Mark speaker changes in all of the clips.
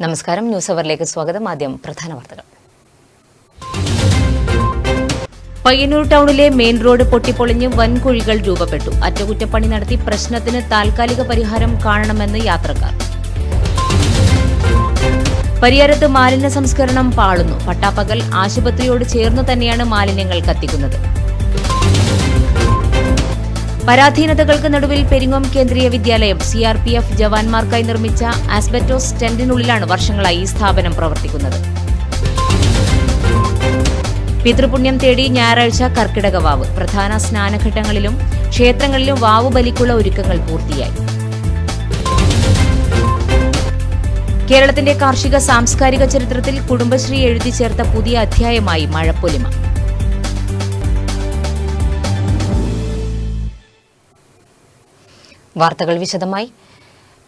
Speaker 1: നമസ്കാരം, ന്യൂസ് അവറിലേക്ക് സ്വാഗതം. ആദ്യം പ്രധാന വാർത്തകൾ. പയ്യന്നൂർ ടൗണിലെ മെയിൻ റോഡ് പൊട്ടിപ്പൊളിഞ്ഞ് വൻകുഴികൾ രൂപപ്പെട്ടു. അറ്റകുറ്റപ്പണി നടത്തി പ്രശ്നത്തിന് താൽക്കാലിക പരിഹാരം കാണണമെന്ന് യാത്രക്കാർ. പരിയാരത്ത് മാലിന്യ സംസ്കരണം പാളുന്നു. പട്ടാപ്പകൽ ആശുപത്രിയോട് ചേർന്നു തന്നെയാണ് മാലിന്യങ്ങൾ കത്തിക്കുന്നത്. പരാധീനതകൾക്ക് നടുവിൽ പെരിങ്ങോം കേന്ദ്രീയ വിദ്യാലയം CRPF ജവാന്മാർക്കായി നിർമ്മിച്ച ആസ്ബറ്റോസ് ടെന്റിനുള്ളിലാണ് വർഷങ്ങളായി ഈ സ്ഥാപനം പ്രവർത്തിക്കുന്നത്. പിതൃപുണ്യം തേടി ഞായറാഴ്ച കർക്കിടക വാവ്. പ്രധാന സ്നാനഘട്ടങ്ങളിലും ക്ഷേത്രങ്ങളിലും വാവു ബലിക്കുള്ള ഒരുക്കങ്ങൾ പൂർത്തിയായി. കേരളത്തിന്റെ കാർഷിക സാംസ്കാരിക ചരിത്രത്തിൽ കുടുംബശ്രീ എഴുതി ചേർത്ത പുതിയ അധ്യായമായി മഴപ്പൊലിമ. വാർത്തകൾ വിശദമായി.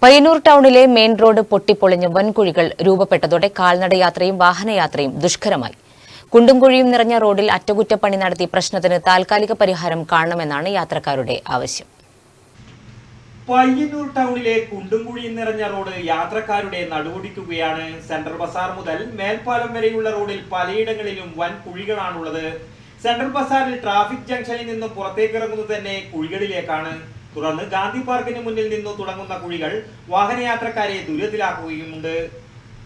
Speaker 1: പയ്യന്നൂർ ടൗണിലെ മെയിൻ റോഡ് പൊട്ടിപ്പൊളിഞ്ഞ് വൻകുഴികൾ രൂപപ്പെട്ടതോടെ കാൽനടയാത്രയും വാഹനയാത്രയും ദുഷ്കരമായി. കുണ്ടും കുഴിയും നിറഞ്ഞ റോഡിൽ അറ്റകുറ്റപ്പണി നടത്തി പ്രശ്നത്തിന് താൽക്കാലിക പരിഹാരം കാണണമെന്നാണ് യാത്രക്കാരുടെ ആവശ്യം.
Speaker 2: പയ്യന്നൂർ ടൗണിലെ കുണ്ടും കുഴിയും നിറഞ്ഞ റോഡ് യാത്രക്കാരുടെ നടുവൊടിക്കുകയാണ്. സെൻട്രൽ ബസാർ മുതൽ മേൽപ്പാലം വരെയുള്ള റോഡിൽ പലയിടങ്ങളിലും വൻ കുഴികളാണുള്ളത്. സെൻട്രൽ ബസാറിൽ ട്രാഫിക് ജംഗ്ഷനിൽ നിന്നും പുറത്തേക്കിറങ്ങുന്നത് തന്നെ കുഴികളിലേക്കാണ്. തുടർന്ന് ഗാന്ധി പാർക്കിന് മുന്നിൽ നിന്നു തുടങ്ങുന്ന കുഴികൾ വാഹനയാത്രക്കാരെ ദുരിതത്തിലാക്കുകയുമുണ്ട്.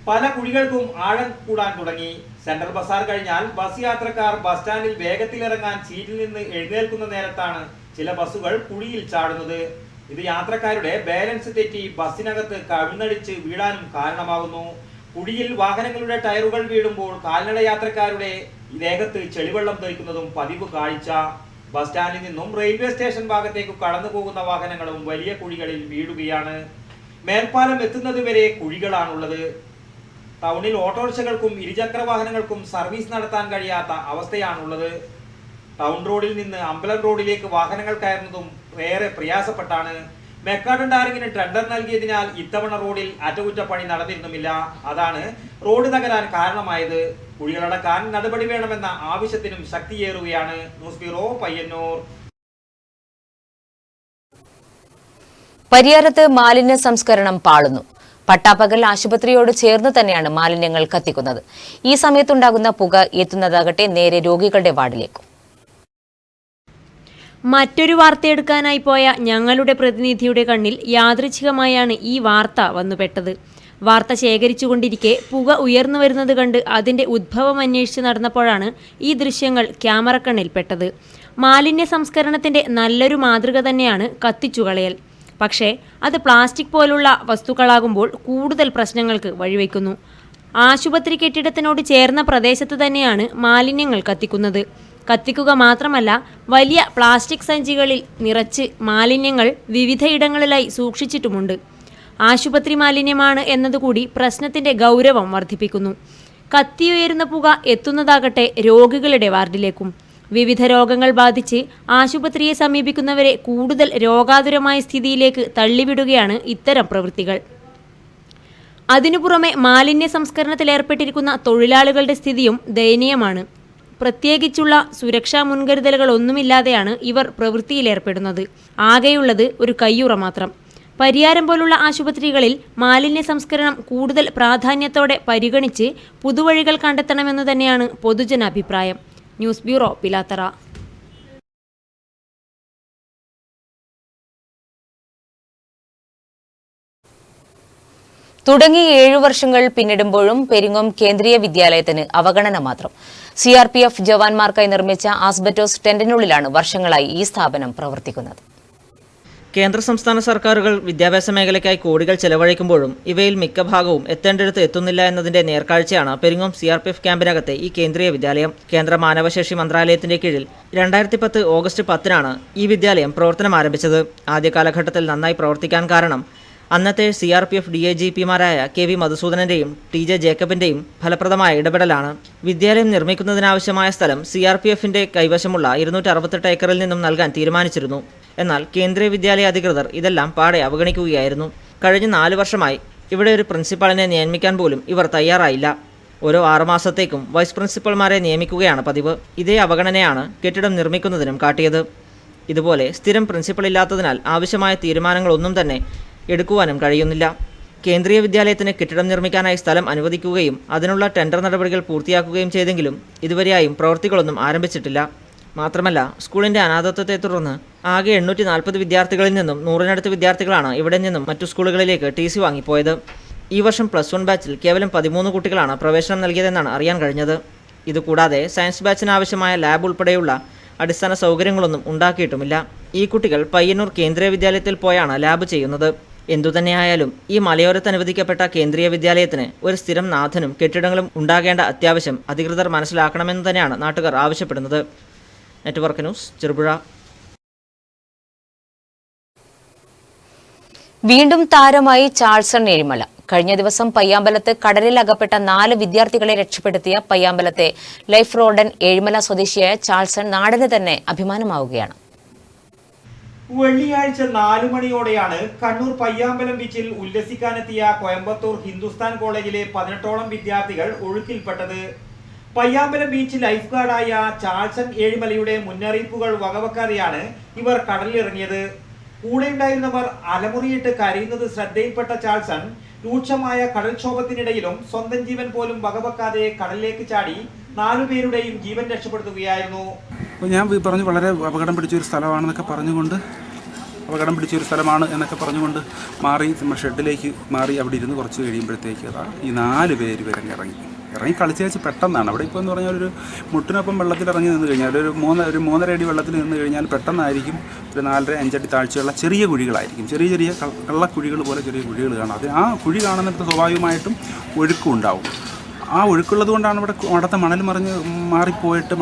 Speaker 2: പല കുഴികൾക്കും ആഴം കൂടാൻ തുടങ്ങി. സെൻട്രൽ ബസാർ കഴിഞ്ഞാൽ ബസ് യാത്രക്കാർ ബസ് സ്റ്റാൻഡിൽ വേഗത്തിലിറങ്ങാൻ സീറ്റിൽ നിന്ന് എഴുന്നേൽക്കുന്ന നേരത്താണ് ചില ബസ്സുകൾ കുഴിയിൽ ചാടുന്നത്. ഇത് യാത്രക്കാരുടെ ബാലൻസ് തെറ്റി ബസ്സിനകത്ത് കവിഞ്ഞടിച്ച് വീഴാനും കാരണമാകുന്നു. കുഴിയിൽ വാഹനങ്ങളുടെ ടയറുകൾ വീഴുമ്പോൾ കാൽനട യാത്രക്കാരുടെ ദേഹത്ത് ചെളിവെള്ളം തെറിക്കുന്നതും പതിവ് കാഴ്ച. ബസ് സ്റ്റാൻഡിൽ നിന്നും റെയിൽവേ സ്റ്റേഷൻ ഭാഗത്തേക്ക് കടന്നു പോകുന്ന വാഹനങ്ങളും വലിയ കുഴികളിൽ വീഴുകയാണ്. മേൽപ്പാലം എത്തുന്നത് വരെ കുഴികളാണുള്ളത്. ടൗണിൽ ഓട്ടോറിക്ഷകൾക്കും ഇരുചക്ര വാഹനങ്ങൾക്കും സർവീസ് നടത്താൻ കഴിയാത്ത അവസ്ഥയാണുള്ളത്. ടൗൺ റോഡിൽ നിന്ന് അമ്പലം റോഡിലേക്ക് വാഹനങ്ങൾ കയറുന്നതും ഏറെ പ്രയാസപ്പെട്ടാണ്. മെക്കാഡൻ ടാറിങ്ങിന് ടെൻഡർ നൽകിയതിനാൽ ഇത്തവണ റോഡിൽ അറ്റകുറ്റപ്പണി നടന്നിരുന്നുമില്ല. അതാണ് റോഡ് തകരാൻ കാരണമായത്. കുഴികളടക്കാൻ നടപടി വേണമെന്ന ആവശ്യത്തിനും ശക്തിയേറുകയാണ്. News bureau, Payyanur.
Speaker 1: പരിയാരത്ത് മാലിന്യ സംസ്കരണം പാളുന്നു. പട്ടാപ്പകൽ ആശുപത്രിയോട് ചേർന്ന് തന്നെയാണ് മാലിന്യങ്ങൾ കത്തിക്കുന്നത്. ഈ സമയത്തുണ്ടാകുന്ന പുക എത്തുന്നതാകട്ടെ നേരെ രോഗികളുടെ വാർഡിലേക്കും.
Speaker 3: മറ്റൊരു വാർത്തയെടുക്കാനായി പോയ ഞങ്ങളുടെ പ്രതിനിധിയുടെ കണ്ണിൽ യാദൃച്ഛികമായാണ് ഈ വാർത്ത വന്നുപെട്ടത്. വാർത്ത ശേഖരിച്ചുകൊണ്ടിരിക്കെ പുക ഉയർന്നു വരുന്നത് കണ്ട് അതിന്റെ ഉദ്ഭവം അന്വേഷിച്ച് നടന്നപ്പോഴാണ് ഈ ദൃശ്യങ്ങൾ ക്യാമറക്കണ്ണിൽപ്പെട്ടത്. മാലിന്യ സംസ്കരണത്തിന്റെ നല്ലൊരു മാതൃക തന്നെയാണ് കത്തിച്ചുകളയൽ. പക്ഷേ അത് പ്ലാസ്റ്റിക് പോലുള്ള വസ്തുക്കളാകുമ്പോൾ കൂടുതൽ പ്രശ്നങ്ങൾക്ക് വഴിവെക്കുന്നു. ആശുപത്രി കെട്ടിടത്തിനോട് ചേർന്ന പ്രദേശത്ത് തന്നെയാണ് മാലിന്യങ്ങൾ കത്തിക്കുന്നത്. കത്തിക്കുക മാത്രമല്ല, വലിയ പ്ലാസ്റ്റിക് സഞ്ചികളിൽ നിറച്ച് മാലിന്യങ്ങൾ വിവിധയിടങ്ങളിലായി സൂക്ഷിച്ചിട്ടുമുണ്ട്. ആശുപത്രി മാലിന്യമാണ് എന്നതുകൂടി പ്രശ്നത്തിന്റെ ഗൗരവം വർദ്ധിപ്പിക്കുന്നു. കത്തിയുയരുന്ന പുക എത്തുന്നതാകട്ടെ രോഗികളുടെ വാർഡിലേക്കും. വിവിധ രോഗങ്ങൾ ബാധിച്ച് ആശുപത്രിയെ സമീപിക്കുന്നവരെ കൂടുതൽ രോഗാതുരമായ സ്ഥിതിയിലേക്ക് തള്ളിവിടുകയാണ് ഇത്തരം പ്രവൃത്തികൾ. അതിനു പുറമെ മാലിന്യ സംസ്കരണത്തിലേർപ്പെട്ടിരിക്കുന്ന തൊഴിലാളികളുടെ സ്ഥിതിയും ദയനീയമാണ്. പ്രത്യേകിച്ചുള്ള സുരക്ഷാ മുൻകരുതലുകളൊന്നുമില്ലാതെയാണ് ഇവർ പ്രവൃത്തിയിലേർപ്പെടുന്നത്. ആകെയുള്ളത് ഒരു കയ്യുറ മാത്രം. പരിയാരം പോലുള്ള ആശുപത്രികളിൽ മാലിന്യ സംസ്കരണം കൂടുതൽ പ്രാധാന്യത്തോടെ പരിഗണിച്ച് പുതുവഴികൾ കണ്ടെത്തണമെന്ന് തന്നെയാണ് പൊതുജനാഭിപ്രായം. News bureau, Pilathara.
Speaker 1: തുടങ്ങി 7 വർഷങ്ങൾ പിന്നിടുമ്പോഴും പെരിങ്ങോം കേന്ദ്രീയ വിദ്യാലയത്തിന് അവഗണന മാത്രം. CRPF ജവാന്മാർക്കായി നിർമ്മിച്ച ആസ്ബറ്റോസ് ടെന്റിനുള്ളിലാണ് വർഷങ്ങളായി ഈ സ്ഥാപനം പ്രവർത്തിക്കുന്നത്.
Speaker 4: കേന്ദ്ര സംസ്ഥാന സർക്കാരുകൾ വിദ്യാഭ്യാസ മേഖലയ്ക്കായി കോടികൾ ചെലവഴിക്കുമ്പോഴും ഇവയിൽ മിക്ക ഭാഗവും എത്തേണ്ടിടത്ത് എത്തുന്നില്ല എന്നതിന്റെ നേർക്കാഴ്ചയാണ് പെരിങ്ങോം CRPF ക്യാമ്പിനകത്തെ ഈ കേന്ദ്രീയ വിദ്യാലയം. കേന്ദ്ര മാനവശേഷി മന്ത്രാലയത്തിന്റെ കീഴിൽ 2010 ഓഗസ്റ്റ് 10-നാണ് ഈ വിദ്യാലയം പ്രവർത്തനം ആരംഭിച്ചത്. ആദ്യ കാലഘട്ടത്തിൽ നന്നായി പ്രവർത്തിക്കാൻ കാരണം അന്നത്തെ CRPF DIGPമാരായ KV മധുസൂദനന്റെയും TJ ജേക്കബിന്റെയും ഫലപ്രദമായ ഇടപെടലാണ്. വിദ്യാലയം നിർമ്മിക്കുന്നതിനാവശ്യമായ സ്ഥലം CRPFന്റെ കൈവശമുള്ള 268 ഏക്കറിൽ നിന്നും നൽകാൻ തീരുമാനിച്ചിരുന്നു. എന്നാൽ കേന്ദ്രീയ വിദ്യാലയ അധികൃതർ ഇതെല്ലാം പാടെ അവഗണിക്കുകയായിരുന്നു. കഴിഞ്ഞ 4 വർഷമായി ഇവിടെ ഒരു പ്രിൻസിപ്പാളിനെ നിയമിക്കാൻ പോലും ഇവർ തയ്യാറായില്ല. ഓരോ 6 മാസത്തേക്കും വൈസ് പ്രിൻസിപ്പൽമാരെ നിയമിക്കുകയാണ് പതിവ്. ഇതേ അവഗണനയാണ് കെട്ടിടം നിർമ്മിക്കുന്നതിനും കാട്ടിയത്. ഇതുപോലെ സ്ഥിരം പ്രിൻസിപ്പൽ ഇല്ലാത്തതിനാൽ ആവശ്യമായ തീരുമാനങ്ങളൊന്നും തന്നെ എടുക്കുവാനും കഴിയുന്നില്ല. കേന്ദ്രീയ വിദ്യാലയത്തിന് കെട്ടിടം നിർമ്മിക്കാനായി സ്ഥലം അനുവദിക്കുകയും അതിനുള്ള ടെൻഡർ നടപടികൾ പൂർത്തിയാക്കുകയും ചെയ്തെങ്കിലും ഇതുവരെയായും പ്രവൃത്തികളൊന്നും ആരംഭിച്ചിട്ടില്ല. മാത്രമല്ല, സ്കൂളിന്റെ അനാഥത്വത്തെ തുടർന്ന് ആകെ 840 വിദ്യാർത്ഥികളിൽ നിന്നും 100-നടുത്ത് വിദ്യാർത്ഥികളാണ് ഇവിടെ നിന്നും മറ്റു സ്കൂളുകളിലേക്ക് TC വാങ്ങിപ്പോയത്. ഈ വർഷം +1 ബാച്ചിൽ കേവലം 13 കുട്ടികളാണ് പ്രവേശനം നൽകിയതെന്നാണ് അറിയാൻ കഴിഞ്ഞത്. ഇതുകൂടാതെ സയൻസ് ബാച്ചിന് ആവശ്യമായ ലാബ് ഉൾപ്പെടെയുള്ള അടിസ്ഥാന സൗകര്യങ്ങളൊന്നും ഉണ്ടാക്കിയിട്ടുമില്ല. ഈ കുട്ടികൾ പയ്യന്നൂർ കേന്ദ്രീയ വിദ്യാലയത്തിൽ പോയാണ് ലാബ് ചെയ്യുന്നത്. എന്തുതന്നെയായാലും ഈ മലയോരത്ത് അനുവദിക്കപ്പെട്ട കേന്ദ്രീയ വിദ്യാലയത്തിന് ഒരു സ്ഥിരം നാഥനും കെട്ടിടങ്ങളും ഉണ്ടാകേണ്ട അത്യാവശ്യം അധികൃതർ മനസ്സിലാക്കണമെന്ന് തന്നെയാണ് നാട്ടുകാർ ആവശ്യപ്പെടുന്നത്. Network news, Cherupuzha.
Speaker 1: വീണ്ടും താരമായി ചാൾസൺ ഏഴിമല. കഴിഞ്ഞ ദിവസം പയ്യാമ്പലത്ത് കടലിൽ അകപ്പെട്ട 4 വിദ്യാർത്ഥികളെ രക്ഷപ്പെടുത്തിയ പയ്യാമ്പലത്തെ ലൈഫ് റോഡൻ ഏഴിമല സ്വദേശിയായ ചാൾസൺ നാടിന് തന്നെ അഭിമാനമാവുകയാണ്.
Speaker 2: വെള്ളിയാഴ്ച 4 മണിയോടെയാണ് കണ്ണൂർ പയ്യാമ്പലം ബീച്ചിൽ ഉല്ലസിക്കാനെത്തിയ കോയമ്പത്തൂർ ഹിന്ദുസ്ഥാൻ കോളേജിലെ 18ഓളം വിദ്യാർത്ഥികൾ ഒഴുക്കിൽപ്പെട്ടത്. പയ്യാമ്പലം ബീച്ച് ലൈഫ് ഗാർഡായ ചാൾസൺ ഏഴിമലയുടെ മുന്നറിയിപ്പുകൾ വകവെക്കാതെയാണ് ഇവർ കടലിലിറങ്ങിയത്. കൂടെയുണ്ടായിരുന്നവർ അലമുറിയിട്ട് കരയുന്നത് ശ്രദ്ധയിൽപ്പെട്ട ചാൾസൺ രൂക്ഷമായ കടൽക്ഷോഭത്തിനിടയിലും സ്വന്തം ജീവൻ പോലും വകവെക്കാതെ കടലിലേക്ക് ചാടി 4 പേരുടെയും ജീവൻ രക്ഷപ്പെടുത്തുകയായിരുന്നു.
Speaker 5: അപ്പോൾ ഞാൻ പറഞ്ഞു വളരെ അപകടം പിടിച്ചൊരു സ്ഥലമാണെന്നൊക്കെ പറഞ്ഞുകൊണ്ട് മാറി ഷെഡിലേക്ക് മാറി അവിടെ ഇരുന്ന് കുറച്ച് കഴിയുമ്പോഴത്തേക്ക് അതാ ഈ 4 പേര് ഇറങ്ങി കളിച്ച് വെച്ച് പെട്ടെന്നാണ്. അവിടെ ഇപ്പോൾ എന്ന് പറഞ്ഞാൽ ഒരു മുട്ടിനൊപ്പം വെള്ളത്തിൽ ഇറങ്ങി നിന്ന് കഴിഞ്ഞാൽ ഒരു 3.5 അടി വെള്ളത്തിൽ നിന്ന് കഴിഞ്ഞാൽ പെട്ടെന്നായിരിക്കും ഒരു 4-5 അടി താഴ്ചയുള്ള ചെറിയ കുഴികളായിരിക്കും. ചെറിയ കള്ളക്കുഴികൾ പോലെ ചെറിയ കുഴികൾ കാണാം. അത് ആ കുഴി കാണുന്നിടത്ത് സ്വാഭാവികമായിട്ടും ഒഴുക്കും ഉണ്ടാവും. ആ ഒഴുക്കുള്ളത് കൊണ്ടാണ് ഇവിടെ അവിടുത്തെ മണൽ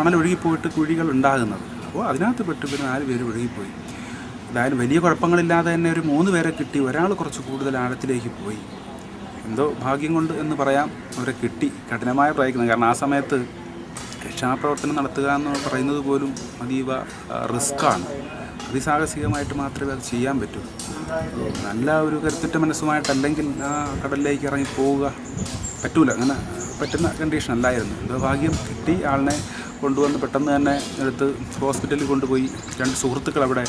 Speaker 5: മണൽ ഒഴുകിപ്പോയിട്ട് കുഴികൾ ഉണ്ടാകുന്നത്. അപ്പോൾ അതിനകത്ത് പെട്ട് പിന്നെ 4 പേര് ഒഴുകിപ്പോയി. എന്തായാലും വലിയ കുഴപ്പങ്ങളില്ലാതെ തന്നെ ഒരു 3 പേരെ കിട്ടി. ഒരാൾ കുറച്ച് കൂടുതൽ ആഴത്തിലേക്ക് പോയി. എന്തോ ഭാഗ്യം കൊണ്ട് എന്ന് പറയാം, അവരെ കിട്ടി. കഠിനമായ പ്രയത്നം, കാരണം ആ സമയത്ത് രക്ഷാപ്രവർത്തനം നടത്തുക എന്ന് പറയുന്നത് പോലും അതീവ റിസ്ക്കാണ്. അതിസാഹസികമായിട്ട് മാത്രമേ അത് ചെയ്യാൻ പറ്റൂ. നല്ല ഒരു കരുത്തുറ്റ മനസ്സുമായിട്ടല്ലെങ്കിൽ ആ കടലിലേക്ക് ഇറങ്ങി പോവുക പറ്റൂല. അങ്ങനെ പറ്റുന്ന കണ്ടീഷൻ അല്ലായിരുന്നു. എന്തോ ഭാഗ്യം കിട്ടി. ആളിനെ കൊണ്ടുവന്ന് പെട്ടെന്ന് തന്നെ എടുത്ത് ഹോസ്പിറ്റലിൽ കൊണ്ടുപോയി. 2 സുഹൃത്തുക്കൾ അവിടെ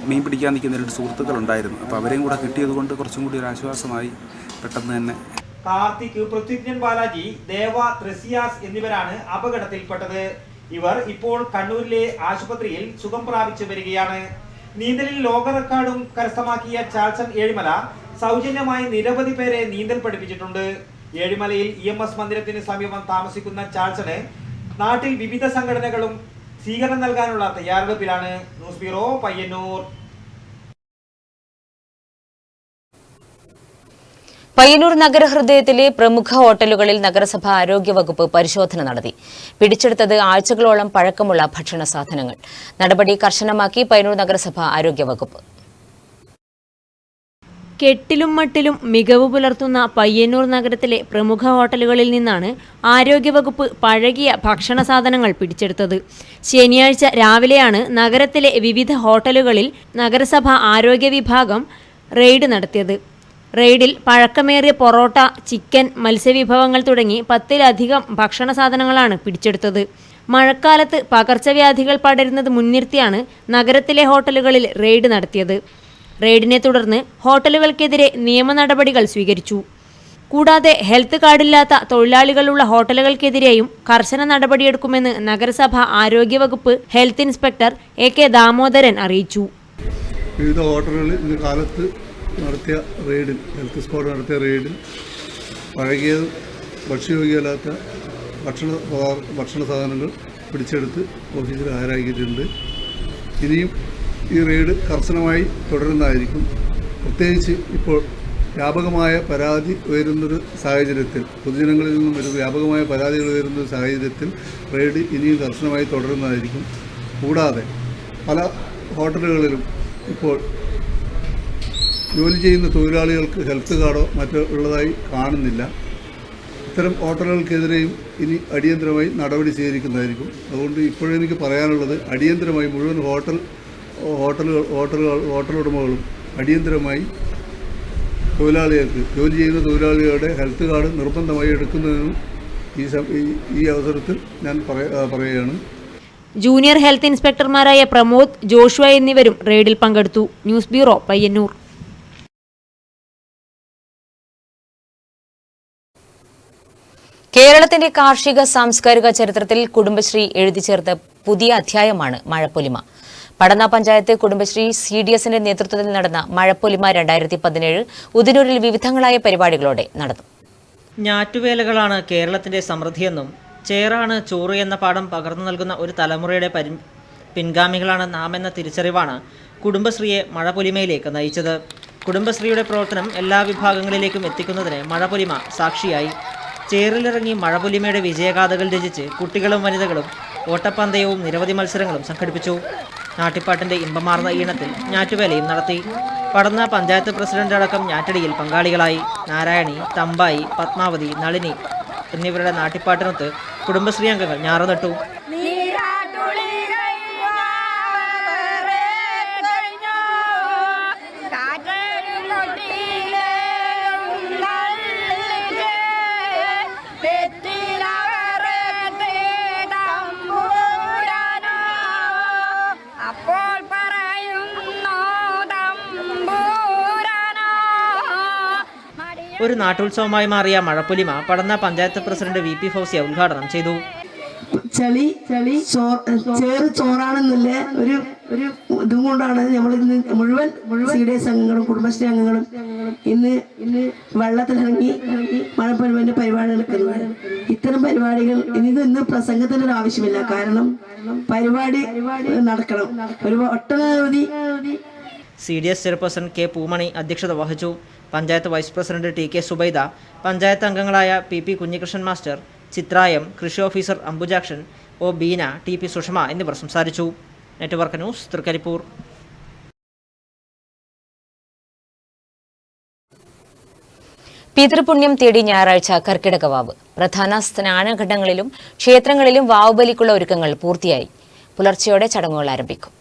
Speaker 5: മീൻ പിടിക്കാൻ നിൽക്കുന്ന 2 സുഹൃത്തുക്കളുണ്ടായിരുന്നു. അപ്പോൾ അവരെയും കൂടെ കിട്ടിയത് കൊണ്ട് കുറച്ചും കൂടി ഒരു ആശ്വാസമായി പെട്ടെന്ന് തന്നെ.
Speaker 2: കാർത്തിക്, പൃഥ്വിജ്ഞൻ ബാലാജി, ദേവ, ത്രസിയാസ് എന്നിവരാണ് അപകടത്തിൽപ്പെട്ടത്. ഇവർ ഇപ്പോൾ കണ്ണൂരിലെ ആശുപത്രിയിൽ സുഖം പ്രാപിച്ചു വരികയാണ്. നീന്തലിൽ ലോക റെക്കോർഡും കരസ്ഥമാക്കിയ ചാൾസൺ ഏഴിമല സൗജന്യമായി നിരവധി പേരെ നീന്തൽ പഠിപ്പിച്ചിട്ടുണ്ട്. ഏഴിമലയിൽ EMS മന്ദിരത്തിന് സമീപം താമസിക്കുന്ന ചാൾസന് നാട്ടിൽ വിവിധ സംഘടനകളും സ്വീകരണം നൽകാനുള്ള തയ്യാറെടുപ്പിലാണ്. News bureau, Payyanur.
Speaker 1: പയ്യന്നൂർ നഗരഹൃദയത്തിലെ പ്രമുഖ ഹോട്ടലുകളിൽ നഗരസഭ ആരോഗ്യവകുപ്പ് പരിശോധന നടത്തി. പിടിച്ചെടുത്തത് ആഴ്ചകളോളം പഴക്കമുള്ള ഭക്ഷണ സാധനങ്ങൾ. നടപടി കർശനമാക്കി പയ്യന്നൂർ നഗരസഭ ആരോഗ്യവകുപ്പ്.
Speaker 3: കെട്ടിലും മട്ടിലും മികവ് പുലർത്തുന്ന പയ്യന്നൂർ നഗരത്തിലെ പ്രമുഖ ഹോട്ടലുകളിൽ നിന്നാണ് ആരോഗ്യവകുപ്പ് പഴകിയ ഭക്ഷണ സാധനങ്ങൾ പിടിച്ചെടുത്തത്. ശനിയാഴ്ച രാവിലെയാണ് നഗരത്തിലെ വിവിധ ഹോട്ടലുകളിൽ നഗരസഭ ആരോഗ്യ വിഭാഗം റെയ്ഡ് നടത്തിയത്. റെയ്ഡിൽ പഴക്കമേറിയ പൊറോട്ട, ചിക്കൻ, മത്സ്യവിഭവങ്ങൾ തുടങ്ങി 10-ലധികം ഭക്ഷണ സാധനങ്ങളാണ് പിടിച്ചെടുത്തത്. മഴക്കാലത്ത് പകർച്ചവ്യാധികൾ പടരുന്നത് മുൻനിർത്തിയാണ് നഗരത്തിലെ ഹോട്ടലുകളിൽ റെയ്ഡ് നടത്തിയത്. റെയ്ഡിനെ തുടർന്ന് ഹോട്ടലുകൾക്കെതിരെ നിയമ നടപടികൾ സ്വീകരിച്ചു. കൂടാതെ ഹെൽത്ത് കാർഡില്ലാത്ത തൊഴിലാളികളുള്ള ഹോട്ടലുകൾക്കെതിരെയും കർശന നടപടിയെടുക്കുമെന്ന് നഗരസഭ ആരോഗ്യവകുപ്പ് ഹെൽത്ത് ഇൻസ്പെക്ടർ AK ദാമോദരൻ അറിയിച്ചു.
Speaker 6: വിവിധ ഹോട്ടലുകളിൽ ഇന്ന് കാലത്ത് നടത്തിയ റെയ്ഡിൽ, ഹെൽത്ത് സ്ക്വാഡ് നടത്തിയ റെയ്ഡിൽ പഴകിയതും ഭക്ഷ്യയോഗ്യമല്ലാത്ത ഭക്ഷണ സാധനങ്ങൾ പിടിച്ചെടുത്ത് ഓഫീസിൽ ഹാജരാക്കിയിട്ടുണ്ട്. ഇനിയും ഈ റെയ്ഡ് കർശനമായി തുടരുന്നതായിരിക്കും. പ്രത്യേകിച്ച് ഇപ്പോൾ വ്യാപകമായ പരാതി ഉയരുന്നൊരു സാഹചര്യത്തിൽ, പൊതുജനങ്ങളിൽ നിന്നും ഒരു വ്യാപകമായ പരാതികൾ ഉയരുന്നൊരു സാഹചര്യത്തിൽ റെയ്ഡ് ഇനിയും കർശനമായി തുടരുന്നതായിരിക്കും. കൂടാതെ പല ഹോട്ടലുകളിലും ഇപ്പോൾ ജോലി ചെയ്യുന്ന തൊഴിലാളികൾക്ക് ഹെൽത്ത് കാർഡോ മറ്റോ ഉള്ളതായി കാണുന്നില്ല. ഇത്തരം ഹോട്ടലുകൾക്കെതിരെയും ഇനി അടിയന്തരമായി നടപടി സ്വീകരിക്കുന്നതായിരിക്കും. അതുകൊണ്ട് ഇപ്പോഴെനിക്ക് പറയാനുള്ളത്, അടിയന്തരമായി മുഴുവൻ ഹോട്ടൽ ഉടമകളും അടിയന്തരമായി തൊഴിലാളികൾക്ക്, ജോലി ചെയ്യുന്ന തൊഴിലാളികളുടെ ഹെൽത്ത് കാർഡ് നിർബന്ധമായി എടുക്കുന്നതിനും ഈ അവസരത്തിൽ ഞാൻ പറയുകയാണ്.
Speaker 3: ജൂനിയർ ഹെൽത്ത് ഇൻസ്പെക്ടർമാരായ പ്രമോദ്, ജോഷുവ എന്നിവരും റെയ്ഡിൽ പങ്കെടുത്തു. News bureau, Payyanur.
Speaker 1: കേരളത്തിന്റെ കാർഷിക സാംസ്കാരിക ചരിത്രത്തിൽ കുടുംബശ്രീ എഴുതിച്ചേർത്ത പുതിയ അധ്യായമാണ് മഴപ്പൊലിമ. പടന്ന പഞ്ചായത്ത് കുടുംബശ്രീ CDSന്റെ നേതൃത്വത്തിൽ നടന്ന മഴപ്പൊലിമ 2017 ഉദിനൂരിൽ വിവിധങ്ങളായ പരിപാടികളോടെ നടന്നു.
Speaker 4: ഞാറ്റുവേലകളാണ് കേരളത്തിന്റെ സമൃദ്ധിയെന്നും ചേറാണ് ചോറ് എന്ന പാഠം പകർന്നു നൽകുന്ന ഒരു തലമുറയുടെ പിൻഗാമികളാണ് നാം എന്ന തിരിച്ചറിവാണ് കുടുംബശ്രീയെ മഴപ്പൊലിമയിലേക്ക് നയിച്ചത്. കുടുംബശ്രീയുടെ പ്രവർത്തനം എല്ലാ വിഭാഗങ്ങളിലേക്കും എത്തിക്കുന്നതിന് മഴപ്പൊലിമ സാക്ഷിയായി. ചേറിലിറങ്ങി മഴപ്പൊലിമയുടെ വിജയഗാഥകൾ രചിച്ച് കുട്ടികളും വനിതകളും ഓട്ടപ്പന്തയവും നിരവധി മത്സരങ്ങളും സംഘടിപ്പിച്ചു. നാട്ടിപ്പാട്ടിന്റെ ഇമ്പമാർന്ന ഈണത്തിൽ ഞാറ്റുവേലയും നടത്തി. പടന്ന പഞ്ചായത്ത് പ്രസിഡന്റ് അടക്കം ഞാറ്റടിയിൽ പങ്കാളികളായി. നാരായണി, തമ്പായി, പത്മാവതി, നളിനി എന്നിവരുടെ നാട്ടിപ്പാട്ടിനൊത്ത് കുടുംബശ്രീ അംഗങ്ങൾ ഞാറുനട്ടു. ഒരു നാട്ടുത്സവമായി മാറിയ മഴപ്പൊലിമ പടന്ന പഞ്ചായത്ത് പ്രസിഡന്റ് VP ഫൗസിയ ഉദ്ഘാടനം ചെയ്തു.
Speaker 7: ചേറ് ചോറാണെന്നില്ല ഒരു ഇതും കൊണ്ടാണ് നമ്മൾ ഇന്ന് മുഴുവൻ CDS അംഗങ്ങളും കുടുംബശ്രീ അംഗങ്ങളും ഇന്ന് വെള്ളത്തിലിറങ്ങി മഴപ്പൊലിമന്റെ പരിപാടി എടുക്കുന്നത്. ഇത്തരം പരിപാടികൾ ഇന്ന് പ്രസംഗത്തിന്റെ ഒരു ആവശ്യമില്ല. കാരണം പരിപാടി നടക്കണം. ഒരു ഒട്ടനവധി
Speaker 4: CDS ചെയർപേഴ്സൺ K പൂമണി അധ്യക്ഷത വഹിച്ചു. Panchayat vice president TK Subaida, panchayat അംഗങ്ങളായ PP കുഞ്ഞികൃഷ്ണൻ മാസ്റ്റർ, ചിത്രായം, കൃഷി officer Ambujakshan, O Beena, TP Sushama എന്നിവർ സംസാരിച്ചു. Network news, Trikaripur.
Speaker 1: പിതൃപുണ്യം തേടി ഞായറാഴ്ച കർക്കിടകവാവ്. പ്രധാന സ്നാനഘട്ടങ്ങളിലും ക്ഷേത്രങ്ങളിലും വാവുബലിക്കുള്ള ഒരുക്കങ്ങൾ പൂർത്തിയായി. പുലർച്ചെയോടെ ചടങ്ങുകൾ ആരംഭിക്കും.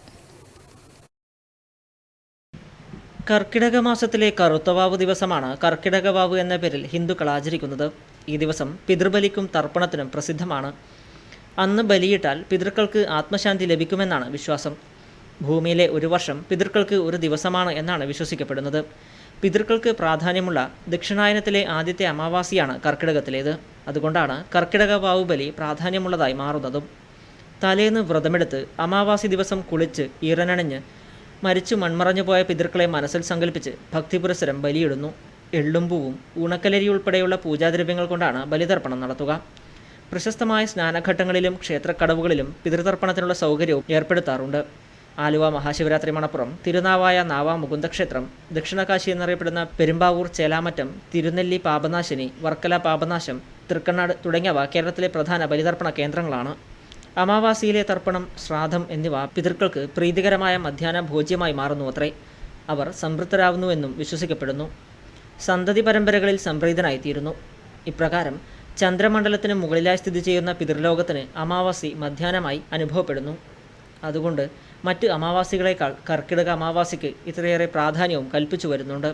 Speaker 4: കർക്കിടക മാസത്തിലെ കറുത്തവാവ് ദിവസമാണ് കർക്കിടകവാവ് എന്ന പേരിൽ ഹിന്ദുക്കൾ ആചരിക്കുന്നത്. ഈ ദിവസം പിതൃബലിക്കും തർപ്പണത്തിനും പ്രസിദ്ധമാണ്. അന്ന് ബലിയിട്ടാൽ പിതൃക്കൾക്ക് ആത്മശാന്തി ലഭിക്കുമെന്നാണ് വിശ്വാസം. ഭൂമിയിലെ ഒരു വർഷം പിതൃക്കൾക്ക് ഒരു ദിവസമാണ് എന്നാണ് വിശ്വസിക്കപ്പെടുന്നത്. പിതൃക്കൾക്ക് പ്രാധാന്യമുള്ള ദക്ഷിണായനത്തിലെ ആദ്യത്തെ അമാവാസിയാണ് കർക്കിടകത്തിലേത്. അതുകൊണ്ടാണ് കർക്കിടകവാവ് ബലി പ്രാധാന്യമുള്ളതായി മാറുന്നതും. തലേന്ന് വ്രതമെടുത്ത് അമാവാസി ദിവസം കുളിച്ച് ഈറനണിഞ്ഞ് മരിച്ചു മൺമറഞ്ഞുപോയ പിതൃക്കളെ മനസ്സിൽ സങ്കല്പിച്ച് ഭക്തിപുരസരം ബലിയിടുന്നു. എള്ളുംപൂവും ഉണക്കലരി ഉൾപ്പെടെയുള്ള പൂജാദ്രവ്യങ്ങൾ കൊണ്ടാണ് ബലിതർപ്പണം നടത്തുക. പ്രശസ്തമായ സ്നാനഘട്ടങ്ങളിലും ക്ഷേത്രക്കടവുകളിലും പിതൃതർപ്പണത്തിനുള്ള സൗകര്യവും ഏർപ്പെടുത്താറുണ്ട്. ആലുവ മഹാശിവരാത്രി മണപ്പുറം, തിരുനാവായ നാവ മുകുന്ദക്ഷേത്രം, ദക്ഷിണകാശി എന്നറിയപ്പെടുന്ന പെരുമ്പാവൂർ ചേലാമറ്റം, തിരുനെല്ലി പാപനാശിനി, വർക്കല പാപനാശം, തൃക്കണ്ണാട് തുടങ്ങിയവ കേരളത്തിലെ പ്രധാന ബലിതർപ്പണ കേന്ദ്രങ്ങളാണ്. അമാവാസിയിലെ തർപ്പണം, ശ്രാദ്ധം എന്നിവ പിതൃക്കൾക്ക് പ്രീതികരമായ മധ്യാഹ്ന ഭോജ്യമായി മാറുന്നുവത്രേ. അവർ സംതൃപ്തരാകുന്നുവെന്നും വിശ്വസിക്കപ്പെടുന്നു. സന്തതി പരമ്പരകളിൽ സംപ്രീതനായിത്തീരുന്നു. ഇപ്രകാരം ചന്ദ്രമണ്ഡലത്തിന് മുകളിലായി സ്ഥിതി ചെയ്യുന്ന പിതൃലോകത്തിന് അമാവാസി മധ്യാഹ്നമായി അനുഭവപ്പെടുന്നു. അതുകൊണ്ട് മറ്റ് അമാവാസികളേക്കാൾ കർക്കിടക അമാവാസിക്ക് ഇത്രയേറെ പ്രാധാന്യവും കൽപ്പിച്ചു വരുന്നുണ്ട്.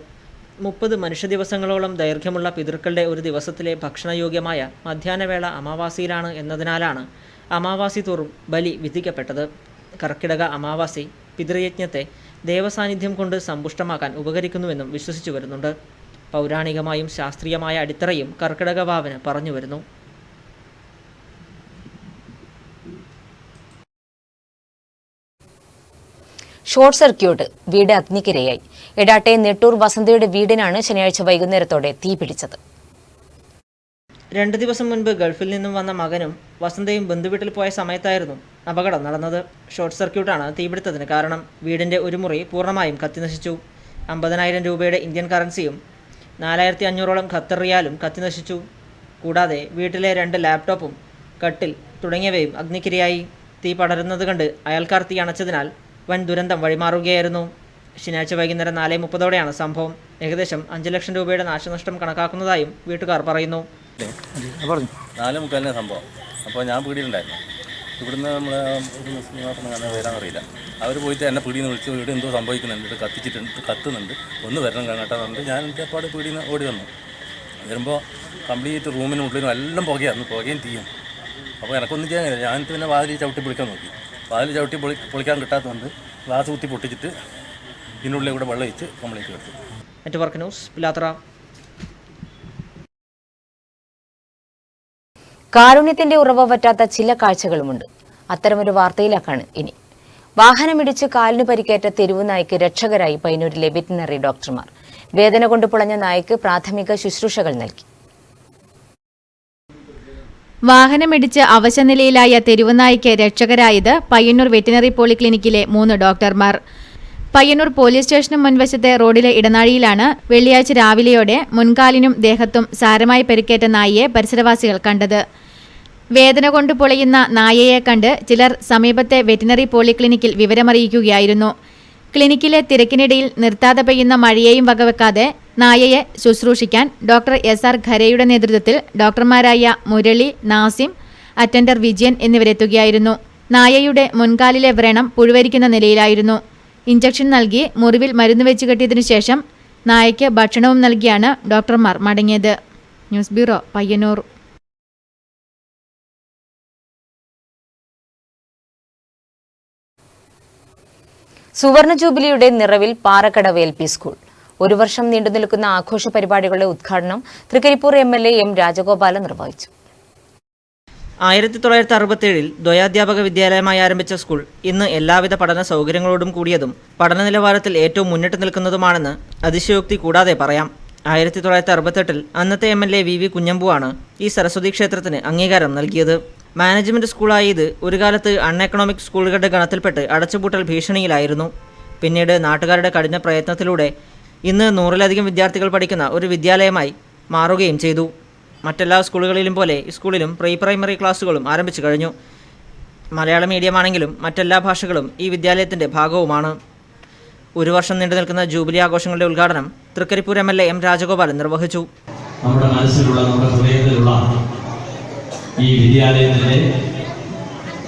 Speaker 4: 30 മനുഷ്യദിവസങ്ങളോളം ദൈർഘ്യമുള്ള പിതൃക്കളുടെ ഒരു ദിവസത്തിലെ ഭക്ഷണയോഗ്യമായ മധ്യാഹ്നവേള അമാവാസിയിലാണ് എന്നതിനാലാണ് അമാവാസി തോറും ബലി വിധിക്കപ്പെട്ടത്. കർക്കിടക അമാവാസി പിതൃയജ്ഞത്തെ ദേവസാന്നിധ്യം കൊണ്ട് സമ്പുഷ്ടമാക്കാൻ ഉപകരിക്കുന്നുവെന്നും വിശ്വസിച്ചു വരുന്നുണ്ട്. പൗരാണികമായും ശാസ്ത്രീയമായ അടിത്തറയും കർക്കിടക വാവിന് പറഞ്ഞു വരുന്നു.
Speaker 1: ഷോർട്ട് സർക്യൂട്ട്, വീട് അഗ്നിക്കിരയായി. എടാട്ടെ നെട്ടൂർ വസന്തയുടെ വീടിനാണ് ശനിയാഴ്ച വൈകുന്നേരത്തോടെ തീപിടിച്ചത്.
Speaker 4: 2 ദിവസം മുൻപ് ഗൾഫിൽ നിന്നും വന്ന മകനും വസന്തയും ബന്ധുവീട്ടിൽ പോയ സമയത്തായിരുന്നു അപകടം നടന്നത്. ഷോർട്ട് സർക്യൂട്ടാണ് തീപിടുത്തത്തിന് കാരണം. വീടിൻ്റെ ഒരു മുറി പൂർണ്ണമായും കത്തിനശിച്ചു. 50,000 രൂപയുടെ ഇന്ത്യൻ കറൻസിയും 4,500ഓളം ഖത്തർ റിയാലും കത്തിനശിച്ചു. കൂടാതെ വീട്ടിലെ 2 ലാപ്ടോപ്പും കട്ടിൽ തുടങ്ങിയവയും അഗ്നിക്കിരയായി. തീ പടരുന്നത് കണ്ട് അയൽക്കാർ തീ അണച്ചതിനാൽ വൻ ദുരന്തം വഴിമാറുകയായിരുന്നു. ശനിയാഴ്ച വൈകുന്നേരം 4:30ഓടെയാണ് സംഭവം. ഏകദേശം 5 ലക്ഷം രൂപയുടെ നാശനഷ്ടം കണക്കാക്കുന്നതായും വീട്ടുകാർ പറയുന്നു.
Speaker 8: 4:45 സംഭവം. അപ്പോൾ ഞാൻ പീടിയിലുണ്ടായിരുന്നു. ഇവിടുന്ന് നമ്മളെ ഒരു മുസ്ലിം അങ്ങനെ വരാനറിയില്ല. അവർ പോയിട്ട് എന്നെ പീടിയിൽ നിന്ന് വിളിച്ച് വീട് എന്തോ സംഭവിക്കുന്നുണ്ട്, കത്തിച്ചിട്ടുണ്ട്, കത്തുന്നുണ്ട്, ഒന്ന് വരണം കേട്ടാന്നുണ്ട്. ഞാൻ എൻ്റെ അപ്പാട് പീടിയിൽ നിന്ന് ഓടി വന്നു. വരുമ്പോൾ കംപ്ലീറ്റ് റൂമിനുള്ളിലും എല്ലാം പുകയായിരുന്നു, പുകയും തീയും. അപ്പോൾ എനിക്കൊന്നും ചെയ്യാൻ കഴിയില്ല. ഞാൻ പിന്നെ വാതിൽ ചവിട്ടി പൊളിക്കാൻ നോക്കി. വാതിൽ ചവിട്ടി പൊളിക്കാൻ കിട്ടാത്തതുകൊണ്ട് ഗ്ലാസ് കുത്തി പൊട്ടിച്ചിട്ട് ഇതിനുള്ളിൽ കൂടെ വെള്ളം ഒഴിച്ച് കംപ്ലീറ്റ് കിട്ടും.
Speaker 4: Network news, Pilathara.
Speaker 1: കാരുണ്യത്തിന്റെ ഉറവ പറ്റാത്ത ചില കാഴ്ചകളുമുണ്ട്. അത്തരമൊരു വാർത്തയിലാക്കാണ് ഇനി. വാഹനമിടിച്ച് കാലിന് പരിക്കേറ്റ തെരുവ് നായ്ക്ക് രക്ഷകരായി പയ്യന്നൂരിലെ വെറ്റിനറി ഡോക്ടർമാർ. വേദന കൊണ്ട് പുളഞ്ഞ നായ്ക്ക് പ്രാഥമിക ശുശ്രൂഷകൾ നൽകി.
Speaker 9: വാഹനമിടിച്ച് അവശനിലയിലായ തെരുവുനായ്ക്ക് രക്ഷകരായത് പയ്യന്നൂർ വെറ്റിനറി പോളിക്ലിനിക്കിലെ 3 ഡോക്ടർമാർ. പയ്യന്നൂർ പോലീസ് സ്റ്റേഷന് മുൻവശത്തെ റോഡിലെ ഇടനാഴിയിലാണ് വെള്ളിയാഴ്ച രാവിലെയോടെ മുൻകാലിനും ദേഹത്തും സാരമായി പരിക്കേറ്റ നായയെ പരിസരവാസികൾ കണ്ടത്. വേദന കൊണ്ട് പൊളയുന്ന നായയെ കണ്ട് ചിലർ സമീപത്തെ വെറ്റിനറി പോളിക്ലിനിക്കിൽ വിവരമറിയിക്കുകയായിരുന്നു. ക്ലിനിക്കിലെ തിരക്കിനിടയിൽ നിർത്താതെ പെയ്യുന്ന മഴയെയും വകവെക്കാതെ നായയെ ശുശ്രൂഷിക്കാൻ ഡോക്ടർ SR ഖരയുടെ നേതൃത്വത്തിൽ ഡോക്ടർമാരായ മുരളി, നാസിം, അറ്റൻഡർ വിജയൻ എന്നിവരെത്തുകയായിരുന്നു. നായയുടെ മുൻകാലിലെ വ്രണം പുഴുവരിക്കുന്ന നിലയിലായിരുന്നു. ഇഞ്ചക്ഷൻ നൽകി മുറിവിൽ മരുന്ന് വെച്ച് കെട്ടിയതിനു ശേഷം നായയ്ക്ക് ഭക്ഷണവും നൽകിയാണ് ഡോക്ടർമാർ മടങ്ങിയത്. News bureau, Payyanur.
Speaker 1: സുവർണ ജൂബിലിയുടെ നിറവിൽ പാറക്കടവ് LP സ്കൂൾ. 1 വർഷം നീണ്ടുനിൽക്കുന്ന ആഘോഷ പരിപാടികളുടെ ഉദ്ഘാടനം തൃക്കരിപ്പൂർ MLA M രാജഗോപാലൻ നിർവഹിച്ചു.
Speaker 4: 1967 ദ്വയാധ്യാപക വിദ്യാലയമായി ആരംഭിച്ച സ്കൂൾ ഇന്ന് എല്ലാവിധ പഠന സൗകര്യങ്ങളോടും കൂടിയതും പഠന നിലവാരത്തിൽ ഏറ്റവും മുന്നിട്ട് നിൽക്കുന്നതുമാണെന്ന് അതിശയോക്തി കൂടാതെ പറയാം. 1968 അന്നത്തെ MLA VV കുഞ്ഞമ്പുവാണ് ഈ സരസ്വതി ക്ഷേത്രത്തിന് അംഗീകാരം നൽകിയത്. മാനേജ്മെന്റ് സ്കൂളായ ഇത് ഒരു കാലത്ത് അൺഎക്കണോമിക് സ്കൂളുകളുടെ ഗണത്തിൽപ്പെട്ട് അടച്ചുപൂട്ടൽ ഭീഷണിയിലായിരുന്നു. പിന്നീട് നാട്ടുകാരുടെ കഠിന പ്രയത്നത്തിലൂടെ ഇന്ന് 100-ലധികം വിദ്യാർത്ഥികൾ പഠിക്കുന്ന ഒരു വിദ്യാലയമായി മാറുകയും ചെയ്തു. മറ്റെല്ലാ സ്കൂളുകളിലും പോലെ ഈ സ്കൂളിലും പ്രീ പ്രൈമറി ക്ലാസ്സുകളും ആരംഭിച്ചു കഴിഞ്ഞു. മലയാളം മീഡിയമാണെങ്കിലും മറ്റെല്ലാ ഭാഷകളും ഈ വിദ്യാലയത്തിൻ്റെ ഭാഗവുമാണ്. 1 വർഷം നീണ്ടു നിൽക്കുന്ന ജൂബിലി ആഘോഷങ്ങളുടെ ഉദ്ഘാടനം തൃക്കരിപ്പൂർ MLA M രാജഗോപാലൻ നിർവഹിച്ചു.
Speaker 10: നമ്മുടെ മനസ്സിലുള്ള, നമ്മുടെ ഹൃദയത്തിലുള്ള ഈ വിദ്യാലയത്തിലെ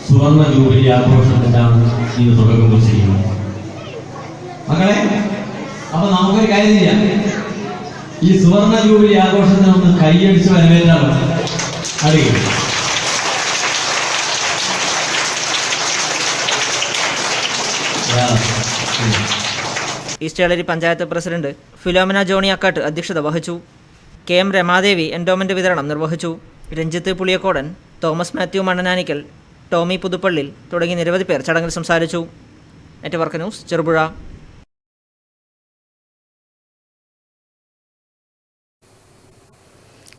Speaker 10: സുവർണ ജൂബിലി ആഘോഷത്തിനാണ് ഇന്ന് തുടക്കം കുറിച്ചിരിക്കുന്നത്. മക്കളെ, അപ്പൊ നമുക്കൊരു കാര്യം ചെയ്യാം. ഈ സുവർണ ജൂബിലി ആഘോഷത്തിന് ഒന്ന് കൈയടിച്ച് വരവേറ്റാണ് അറിയുക.
Speaker 4: East Eleri panchayat president Philomina Johny Akkattu അധ്യക്ഷത വഹിച്ചു. KM രമാദേവി എൻഡോമെന്റ് വിതരണം നിർവഹിച്ചു. Ranjith Puliyakodan, Thomas Mathew Mannananikkal, Tomy Puthuppallil തുടങ്ങി നിരവധി പേർ ചടങ്ങിൽ സംസാരിച്ചു. Network news, Cherupuzha.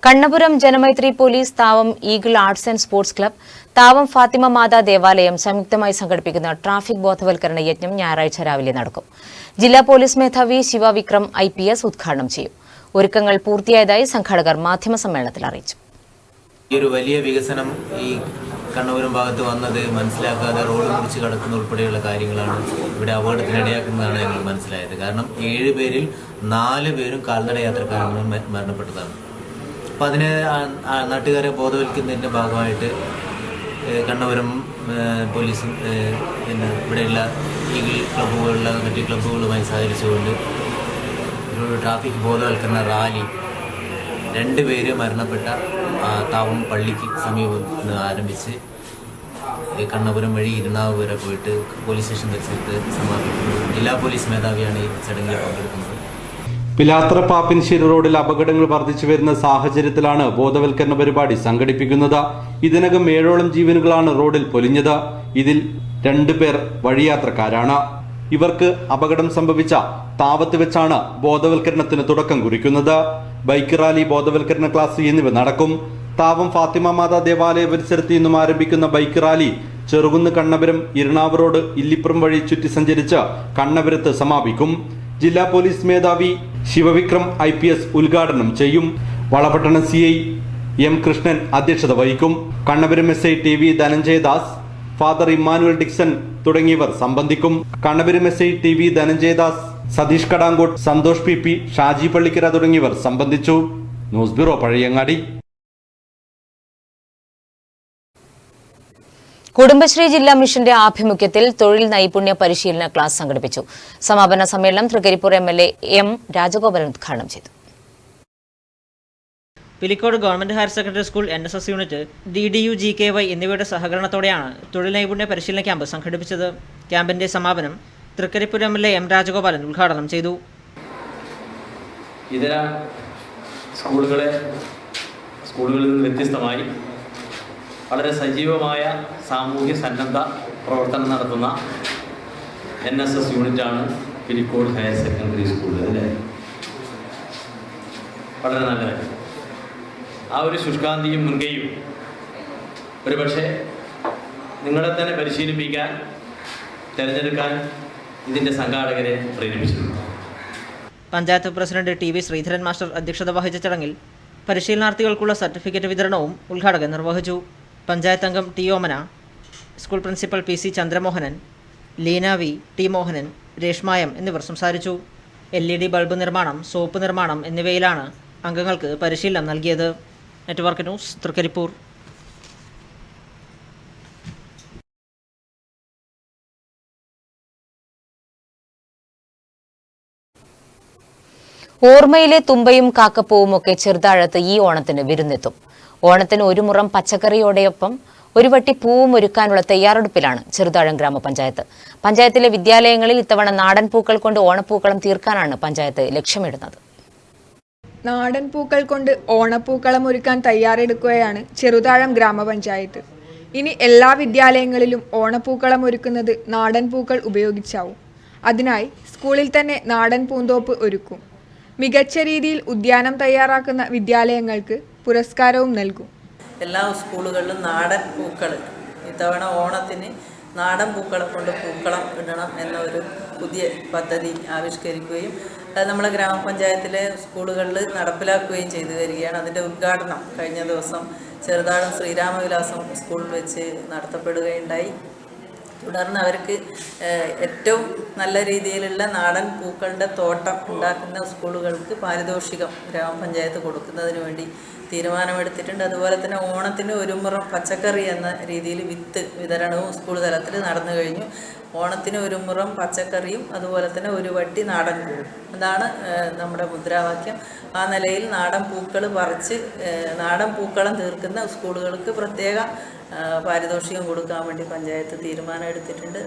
Speaker 1: Kannapuram Janamaithri police, Thavam eagle arts and sports club, Thavam Fathima Matha ദേവാലയം സംയുക്തമായി സംഘടിപ്പിക്കുന്ന ട്രാഫിക് ബോധവൽക്കരണ യജ്ഞം ഞായറാഴ്ച രാവിലെ നടക്കും. ജില്ലാ പോലീസ് മേധാവി ശിവ വിക്രം IPS ഉദ്ഘാടനം ചെയ്യും. ഒരുക്കങ്ങൾ പൂർത്തിയായതായി സംഘാടകർ മാധ്യമസമ്മേളനത്തിൽ അറിയിച്ചു.
Speaker 11: ഈ ഒരു വലിയ വികസനം ഈ കണ്ണപുരം ഭാഗത്ത് വന്നത് മനസ്സിലാക്കാതെ റോഡ് മുറിച്ച് കടക്കുന്ന ഉൾപ്പെടെയുള്ള കാര്യങ്ങളാണ് ഇവിടെ അപകടത്തിനിടയാക്കുന്നതാണ് ഞങ്ങൾ മനസ്സിലായത്. കാരണം 7 പേരിൽ 4 പേരും കാൽനട യാത്രക്കാരാണ് മരണപ്പെട്ടതാണ്. അപ്പം അതിനെ നാട്ടുകാരെ ബോധവൽക്കുന്നതിൻ്റെ ഭാഗമായിട്ട് കണ്ണപുരം പോലീസും പിന്നെ ഇവിടെയുള്ള ഈഗിൾ ക്ലബ്ബുകളുള്ള മറ്റ് ക്ലബ്ബുകളുമായി സഹകരിച്ചുകൊണ്ട് ഒരു ട്രാഫിക് ബോധവൽക്കരണ റാലി 2 പേര് മരണപ്പെട്ട താവം പള്ളിക്ക് സമീപം നിന്ന് ആരംഭിച്ച് കണ്ണപുരം വഴി ഇരുന്നാവ് വരെ പോയിട്ട് പോലീസ് സ്റ്റേഷൻ പരിസരത്ത് സമാപിക്കുന്നത്. ജില്ലാ പോലീസ് മേധാവിയാണ് ഈ ചടങ്ങിൽ പങ്കെടുക്കുന്നത്.
Speaker 12: പിലാത്ര പാപ്പിൻശ്ശേരി റോഡിൽ അപകടങ്ങൾ വർദ്ധിച്ചു വരുന്ന സാഹചര്യത്തിലാണ് ബോധവൽക്കരണ പരിപാടി സംഘടിപ്പിക്കുന്നത്. ഇതിനകം 7ഓളം ജീവനുകളാണ് റോഡിൽ പൊലിഞ്ഞത്. ഇതിൽ 2 പേർ വഴിയാത്രക്കാരാണ്. ഇവർക്ക് അപകടം സംഭവിച്ച താവത്ത് വെച്ചാണ് ബോധവൽക്കരണത്തിന് തുടക്കം കുറിക്കുന്നത്. ബൈക്ക് റാലി, ബോധവൽക്കരണ ക്ലാസ് എന്നിവ നടക്കും. താവം ഫാത്തിമ മാതാ ദേവാലയ പരിസരത്ത് നിന്നും ആരംഭിക്കുന്ന bike rally Cherukunnu Kannapuram Iranavu road Illippuram വഴി ചുറ്റി സഞ്ചരിച്ച് കണ്ണപുരത്ത് സമാപിക്കും. ജില്ലാ പോലീസ് മേധാവി ശിവവിക്രം IPS ഉദ്ഘാടനം ചെയ്യും. വളപട്ടണം CI M കൃഷ്ണൻ അധ്യക്ഷത വഹിക്കും. Kannapuram SI TV Dhananjayadas, father Emmanuel Dixon തുടങ്ങിയവർ സംബന്ധിക്കും. Kannapuram SI TV Dhananjayadas, Satheesh Kadankot, Santhosh PP, Shaji Pallikkara തുടങ്ങിയവർ സംബന്ധിച്ചു. News bureau, Pazhayangadi.
Speaker 1: കുടുംബശ്രീ ജില്ലാ മിഷന്റെ ആഭിമുഖ്യത്തിൽ തൊഴിൽ നൈപുണ്യ പരിശീലന ക്ലാസ് സംഘടിപ്പിച്ചു. സമാപന സമ്മേളനം തൃക്കരിപ്പൂർ MLA M രാജഗോപാലൻ ഉദ്ഘാടനം ചെയ്തു.
Speaker 4: Pilicode government higher secondary school NSS unit, DDU GKY എന്നിവയുടെ സഹകരണത്തോടെയാണ് തൊഴിൽ നൈപുണ്യ പരിശീലന ക്യാമ്പ് സംഘടിപ്പിച്ചത്. ക്യാമ്പിന്റെ സമാപനം തൃക്കരിപ്പൂർ MLA M രാജഗോപാലൻ ഉദ്ഘാടനം ചെയ്തു.
Speaker 10: ഇതര സ്കൂളുകളിൽ നിന്ന് വ്യത്യസ്തമായി വളരെ സജീവമായ സാമൂഹ്യ സന്നദ്ധ പ്രവർത്തനം നടത്തുന്ന NSS യൂണിറ്റാണ് പിലിക്കോട് ഹയർ സെക്കൻഡറി സ്കൂൾ. അല്ലേ? വളരെ നല്ലത്. ആ ഒരു ശുഷ്കാന്തിയും മുൻകൈയും ഒരുപക്ഷെ നിങ്ങളെ തന്നെ പരിശീലിപ്പിക്കാൻ, തിരഞ്ഞെടുക്കാൻ ഇതിൻ്റെ സംഘാടകരെ പ്രേരിപ്പിച്ചിട്ടുണ്ട്.
Speaker 4: Panchayat president TV Sreedharan master അധ്യക്ഷത വഹിച്ച ചടങ്ങിൽ പരിശീലനാർത്ഥികൾക്കുള്ള സർട്ടിഫിക്കറ്റ് വിതരണവും ഉദ്ഘാടകൻ നിർവഹിച്ചു. പഞ്ചായത്ത് അംഗം T. Omana, school principal PC Chandramohanan, Leena V, T. Mohanan, രേഷ്മായം എന്നിവർ സംസാരിച്ചു. LED ബൾബ് നിർമ്മാണം, സോപ്പ് നിർമ്മാണം എന്നിവയിലാണ് അംഗങ്ങൾക്ക് പരിശീലനം നൽകിയത്. Network news, Thrikaripur.
Speaker 1: ഓർമ്മയിലെ തുമ്പയും കാക്കപ്പൂവും ഒക്കെ ചെറുതാഴത്ത് ഈ ഓണത്തിന് വിരുന്നെത്തും. ഓണത്തിന് ഒരു മുറം പച്ചക്കറിയോടെയൊപ്പം ഒരു വട്ടി പൂവും ഒരുക്കാനുള്ള തയ്യാറെടുപ്പിലാണ് ചെറുതാഴം ഗ്രാമപഞ്ചായത്ത്. പഞ്ചായത്തിലെ വിദ്യാലയങ്ങളിൽ ഇത്തവണ നാടൻ പൂക്കൾ കൊണ്ട് ഓണപ്പൂക്കളം തീർക്കാനാണ് പഞ്ചായത്ത് ലക്ഷ്യമിടുന്നത്.
Speaker 13: നാടൻ പൂക്കൾ കൊണ്ട് ഓണപ്പൂക്കളം ഒരുക്കാൻ തയ്യാറെടുക്കുകയാണ് ചെറുതാഴം ഗ്രാമപഞ്ചായത്ത്. ഇനി എല്ലാ വിദ്യാലയങ്ങളിലും ഓണപ്പൂക്കളം ഒരുക്കുന്നത് നാടൻ പൂക്കൾ ഉപയോഗിച്ചാവും. അതിനായി സ്കൂളിൽ തന്നെ നാടൻ പൂന്തോപ്പ് ഒരുക്കും. മികച്ച രീതിയിൽ ഉദ്യാനം തയ്യാറാക്കുന്ന വിദ്യാലയങ്ങൾക്ക് പുരസ്കാരവും നൽകും.
Speaker 14: എല്ലാ സ്കൂളുകളിലും നാടൻ പൂക്കൾ ഇത്തവണ ഓണത്തിന് നാടൻ പൂക്കളെ കൊണ്ട് പൂക്കളം ഇടണം എന്ന ഒരു പുതിയ പദ്ധതി ആവിഷ്കരിക്കുകയും അത് നമ്മളെ ഗ്രാമപഞ്ചായത്തിലെ സ്കൂളുകളിൽ നടപ്പിലാക്കുകയും ചെയ്തു വരികയാണ്. അതിൻ്റെ ഉദ്ഘാടനം കഴിഞ്ഞ ദിവസം ചെറുതാഴം ശ്രീരാമവിലാസം സ്കൂളിൽ വെച്ച് നടത്തപ്പെടുകയുണ്ടായി. തുടർന്ന് അവർക്ക് ഏറ്റവും നല്ല രീതിയിലുള്ള നാടൻ പൂക്കളുടെ തോട്ടം ഉണ്ടാക്കുന്ന സ്കൂളുകൾക്ക് പാരിതോഷികം ഗ്രാമപഞ്ചായത്ത് കൊടുക്കുന്നതിന് വേണ്ടി തീരുമാനമെടുത്തിട്ടുണ്ട്. അതുപോലെ തന്നെ ഓണത്തിന് ഒരു മുറം പച്ചക്കറി എന്ന രീതിയിൽ വിത്ത് വിതരണവും സ്കൂൾ തലത്തിൽ നടന്നു കഴിഞ്ഞു. ഓണത്തിന് ഒരു മുറം പച്ചക്കറിയും അതുപോലെ തന്നെ ഒരു വട്ടി നാടൻ പൂവും, അതാണ് നമ്മുടെ മുദ്രാവാക്യം. ആ നിലയിൽ നാടൻ പൂക്കൾ പറിച്ച് നാടൻ പൂക്കളം തീർക്കുന്ന സ്കൂളുകൾക്ക് പ്രത്യേക പാരിതോഷികം കൊടുക്കാൻ വേണ്ടി പഞ്ചായത്ത് തീരുമാനം എടുത്തിട്ടുണ്ട്.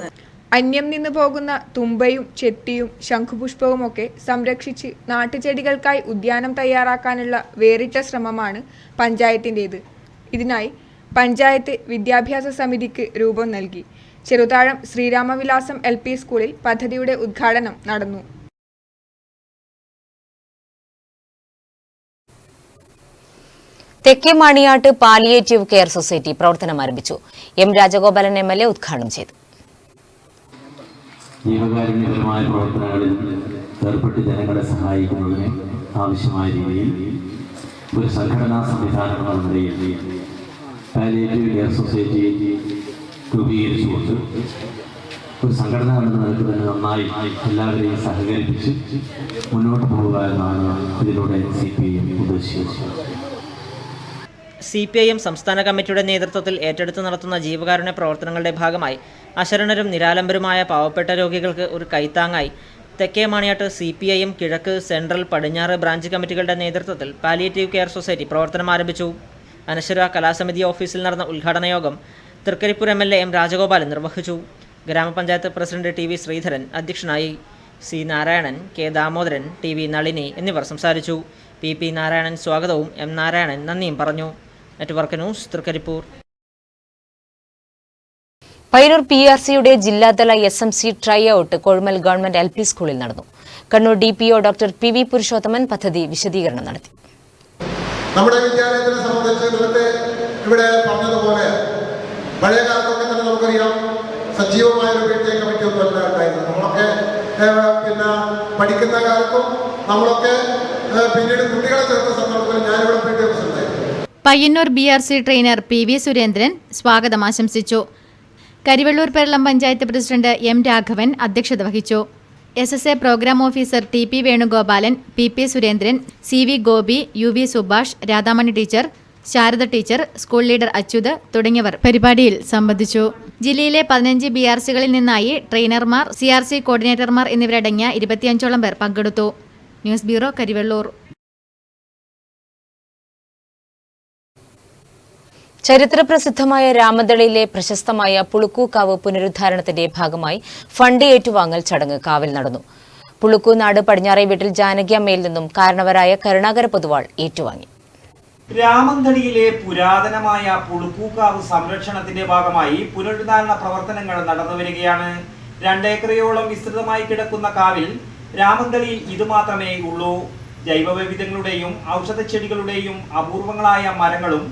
Speaker 13: അന്യം നിന്ന് പോകുന്ന തുമ്പയും ചെത്തിയും ശംഖുപുഷ്പവുമൊക്കെ സംരക്ഷിച്ച് നാട്ടുചെടികൾക്കായി ഉദ്യാനം തയ്യാറാക്കാനുള്ള വേറിട്ട ശ്രമമാണ് പഞ്ചായത്തിൻ്റേത്. ഇതിനായി പഞ്ചായത്ത് വിദ്യാഭ്യാസ സമിതിക്ക് രൂപം നൽകി. ചെറുതാഴം ശ്രീരാമവിലാസം LP സ്കൂളിൽ പദ്ധതിയുടെ ഉദ്ഘാടനം നടന്നു.
Speaker 1: തെക്കേ മാണിയാട്ട് പാലിയേറ്റീവ് കെയർ സൊസൈറ്റി പ്രവർത്തനം ആരംഭിച്ചു. M. രാജഗോപാലൻ MLA ഉദ്ഘാടനം ചെയ്തു.
Speaker 10: ജീവകാരുണ്യപരമായ പ്രവർത്തനങ്ങളിൽ ഏർപ്പെട്ട് ജനങ്ങളെ സഹായിക്കുന്നതിന് ആവശ്യമായ രീതിയിൽ ഒരു സംഘടനാ സംവിധാനം എന്ന നിലയിൽ പാലിയേറ്റീവ് കെയർ സൊസൈറ്റി രൂപീകരിച്ചുകൊണ്ട് ഒരു സംഘടന എന്ന നിലയ്ക്ക് തന്നെ നന്നായി എല്ലാവരെയും സഹകരിപ്പിച്ച് മുന്നോട്ട് പോകുക എന്നാണ് ഇതിലൂടെ CPIM ഉദ്ദേശിച്ചത്.
Speaker 4: CPIM സംസ്ഥാന കമ്മിറ്റിയുടെ നേതൃത്വത്തിൽ ഏറ്റെടുത്ത് നടത്തുന്ന ജീവകാരുണ്യ പ്രവർത്തനങ്ങളുടെ ഭാഗമായി അശരണരും നിരാലംബരുമായ പാവപ്പെട്ട രോഗികൾക്ക് ഒരു കൈത്താങ്ങായി തെക്കേ മാണിയാട്ട് CPIM കിഴക്ക്, സെൻട്രൽ, പടിഞ്ഞാറ് ബ്രാഞ്ച് കമ്മിറ്റികളുടെ നേതൃത്വത്തിൽ പാലിയേറ്റീവ് കെയർ സൊസൈറ്റി പ്രവർത്തനം ആരംഭിച്ചു. അനശ്വര കലാസമിതി ഓഫീസിൽ നടന്ന ഉദ്ഘാടന യോഗം തൃക്കരിപ്പൂർ MLA M. രാജഗോപാലൻ നിർവഹിച്ചു. ഗ്രാമപഞ്ചായത്ത് പ്രസിഡന്റ് TV ശ്രീധരൻ അധ്യക്ഷനായി. C. Narayanan, K. Damodaran, TV Nalini എന്നിവർ സംസാരിച്ചു. PP നാരായണൻ സ്വാഗതവും M. നാരായണൻ നന്ദിയും പറഞ്ഞു. Network news, Thrikaripur.
Speaker 1: പയ്യന്നൂർ PRCയുടെ ജില്ലാതല SMC try out Kozhummal government LP സ്കൂളിൽ നടന്നു. Kannur DPO doctor PV Purushothaman പദ്ധതി വിശദീകരണം നടത്തി.
Speaker 15: നമ്മുടെ വിദ്യാലയത്തിനെ സംബന്ധിച്ച് നേരത്തെ ഇവിടെ പറഞ്ഞതുപോലെ പഴയ കാലത്തൊക്കെ തന്നെ നമുക്കറിയാം സജീവമായ ഒരു PTA കമ്മിറ്റി ഒന്നും അല്ല ഉണ്ടായിരുന്നു. നമ്മളൊക്കെ പിന്നെ പഠിക്കുന്ന കാലത്തും നമ്മളൊക്കെ പിന്നീട് കുട്ടികളെ ചേർത്ത സന്ദർഭത്തിൽ ഞാനിവിടെ PTA പ്രസിഡന്റായിരുന്നു.
Speaker 9: Payyanur BRC trainer PV Surendran സ്വാഗതം ആശംസിച്ചു. Karivellur Peralam panchayat president M. രാഘവൻ അധ്യക്ഷത വഹിച്ചു. SSA programme officer TP Venugopalan, PP Surendran, CV Gopi, UV Subhash, Radhamani teacher, Sharada teacher, school leader Achyuth തുടങ്ങിയവർ പരിപാടിയിൽ സംബന്ധിച്ചു. ജില്ലയിലെ 15 BRCകളിൽ നിന്നായി ട്രെയിനർമാർ, CRC കോർഡിനേറ്റർമാർ എന്നിവരടങ്ങിയ 25ഓളം പേർ പങ്കെടുത്തു. News bureau, Karivellur.
Speaker 1: ചരിത്രപ്രസിദ്ധമായ രാമതളിയിലെ പ്രശസ്തമായ പുളുക്കൂക്കാവ് പുനരുദ്ധാരണത്തിന്റെ ഭാഗമായി ഫണ്ട് ഏറ്റുവാങ്ങൽ ചടങ്ങ് കാവിൽ നടന്നു. പുളുക്കൂനാട് പടിഞ്ഞാറേ വീട്ടിൽ ജാനകി അമ്മയിൽ നിന്നും കാരണവരായ കരുണാകര പൊതുവാൾ ഏറ്റുവാങ്ങി.
Speaker 2: രാമന്തളിയിലെ പുരാതനമായ പുളുപ്പൂക്കാവ് സംരക്ഷണത്തിന്റെ ഭാഗമായി പുനരുദ്ധാരണ പ്രവർത്തനങ്ങൾ നടന്നുവരികയാണ്. 2 ഏക്കറയോളം വിസ്തൃതമായി കിടക്കുന്ന കാവിൽ രാമന്തളിയിൽ ഇത് മാത്രമേ ഉള്ളൂ. ജൈവവൈവിധ്യങ്ങളുടെയും ഔഷധച്ചെടികളുടെയും അപൂർവങ്ങളായ മരങ്ങളും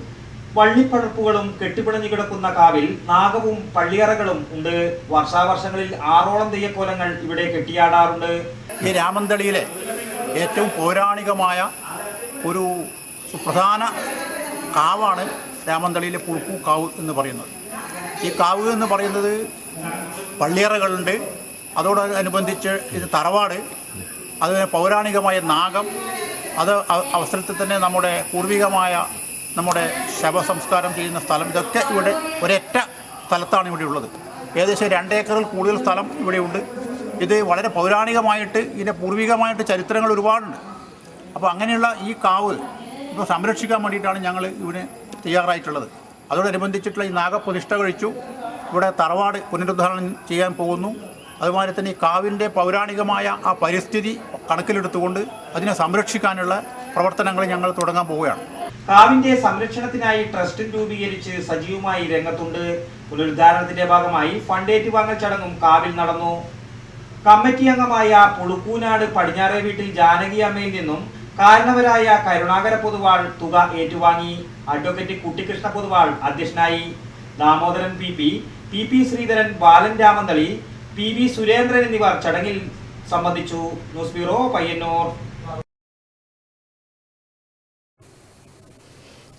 Speaker 2: വള്ളിപ്പടർപ്പുകളും കെട്ടിപ്പിടഞ്ഞു കിടക്കുന്ന കാവിൽ നാഗവും പള്ളിയറകളും ഉണ്ട്. വർഷാവർഷങ്ങളിൽ 6ഓളം തെയ്യക്കോലങ്ങൾ ഇവിടെ കെട്ടിയാടാറുണ്ട്.
Speaker 16: ഈ രാമന്തളിയിലെ ഏറ്റവും പൗരാണികമായ ഒരു സുപ്രധാന കാവാണ് രാമന്തളിയിലെ പുളുപ്പൂ കാവ് എന്ന് പറയുന്നത്. ഈ കാവ് എന്ന് പറയുന്നത് പള്ളിയറകളുണ്ട്, അതോടനുബന്ധിച്ച് ഇത് തറവാട്, അതുപോലെ പൗരാണികമായ നാഗം, അത് അവസരത്തിൽ തന്നെ നമ്മുടെ പൂർവികമായ നമ്മുടെ ശവസംസ്കാരം ചെയ്യുന്ന സ്ഥലം, ഇതൊക്കെ ഇവിടെ ഒരൊറ്റ സ്ഥലത്താണ് ഇവിടെ ഉള്ളത്. ഏകദേശം 2 ഏക്കറിൽ കൂടുതൽ സ്ഥലം ഇവിടെയുണ്ട്. ഇത് വളരെ പൗരാണികമായിട്ട് ഇതിൻ്റെ പൂർവികമായിട്ട് ചരിത്രങ്ങൾ ഒരുപാടുണ്ട്. അപ്പോൾ അങ്ങനെയുള്ള ഈ കാവ് ഇപ്പോൾ സംരക്ഷിക്കാൻ വേണ്ടിയിട്ടാണ് ഞങ്ങൾ ഇവിടെ തയ്യാറായിട്ടുള്ളത്. അതോടനുബന്ധിച്ചിട്ടുള്ള ഈ നാഗപ്രതിഷ്ഠ കഴിച്ചു, ഇവിടെ തറവാട് പുനരുദ്ധാരണം ചെയ്യാൻ പോകുന്നു. അതുപോലെ തന്നെ ഈ കാവിൻ്റെ പൗരാണികമായ ആ പരിസ്ഥിതി കണക്കിലെടുത്തുകൊണ്ട് അതിനെ സംരക്ഷിക്കാനുള്ള പ്രവർത്തനങ്ങൾ ഞങ്ങൾ തുടങ്ങാൻ പോവുകയാണ്.
Speaker 2: കാവിന്റെ സംരക്ഷണത്തിനായി ട്രസ്റ്റ് രൂപീകരിച്ച് സജീവമായി രംഗത്തുണ്ട്. പുനരുദ്ധാരണത്തിന്റെ ഭാഗമായി ഫണ്ട് ഏറ്റുവാങ്ങൽ ചടങ്ങും കാവിൽ നടന്നു. കമ്മിറ്റി അംഗമായ പുളുക്കൂനാട് പടിഞ്ഞാറേ വീട്ടിൽ ജാനകി അമ്മയിൽ നിന്നും കാരണവരായ കരുണാകര പൊതുവാൾ തുക ഏറ്റുവാങ്ങി. അഡ്വക്കേറ്റ് കുട്ടികൃഷ്ണ പൊതുവാൾ അധ്യക്ഷനായി. ദാമോദരൻ പി ശ്രീധരൻ, ബാലൻ രാമന്തളി, PV സുരേന്ദ്രൻ എന്നിവർ ചടങ്ങിൽ സംബന്ധിച്ചു. News bureau, Payyanur.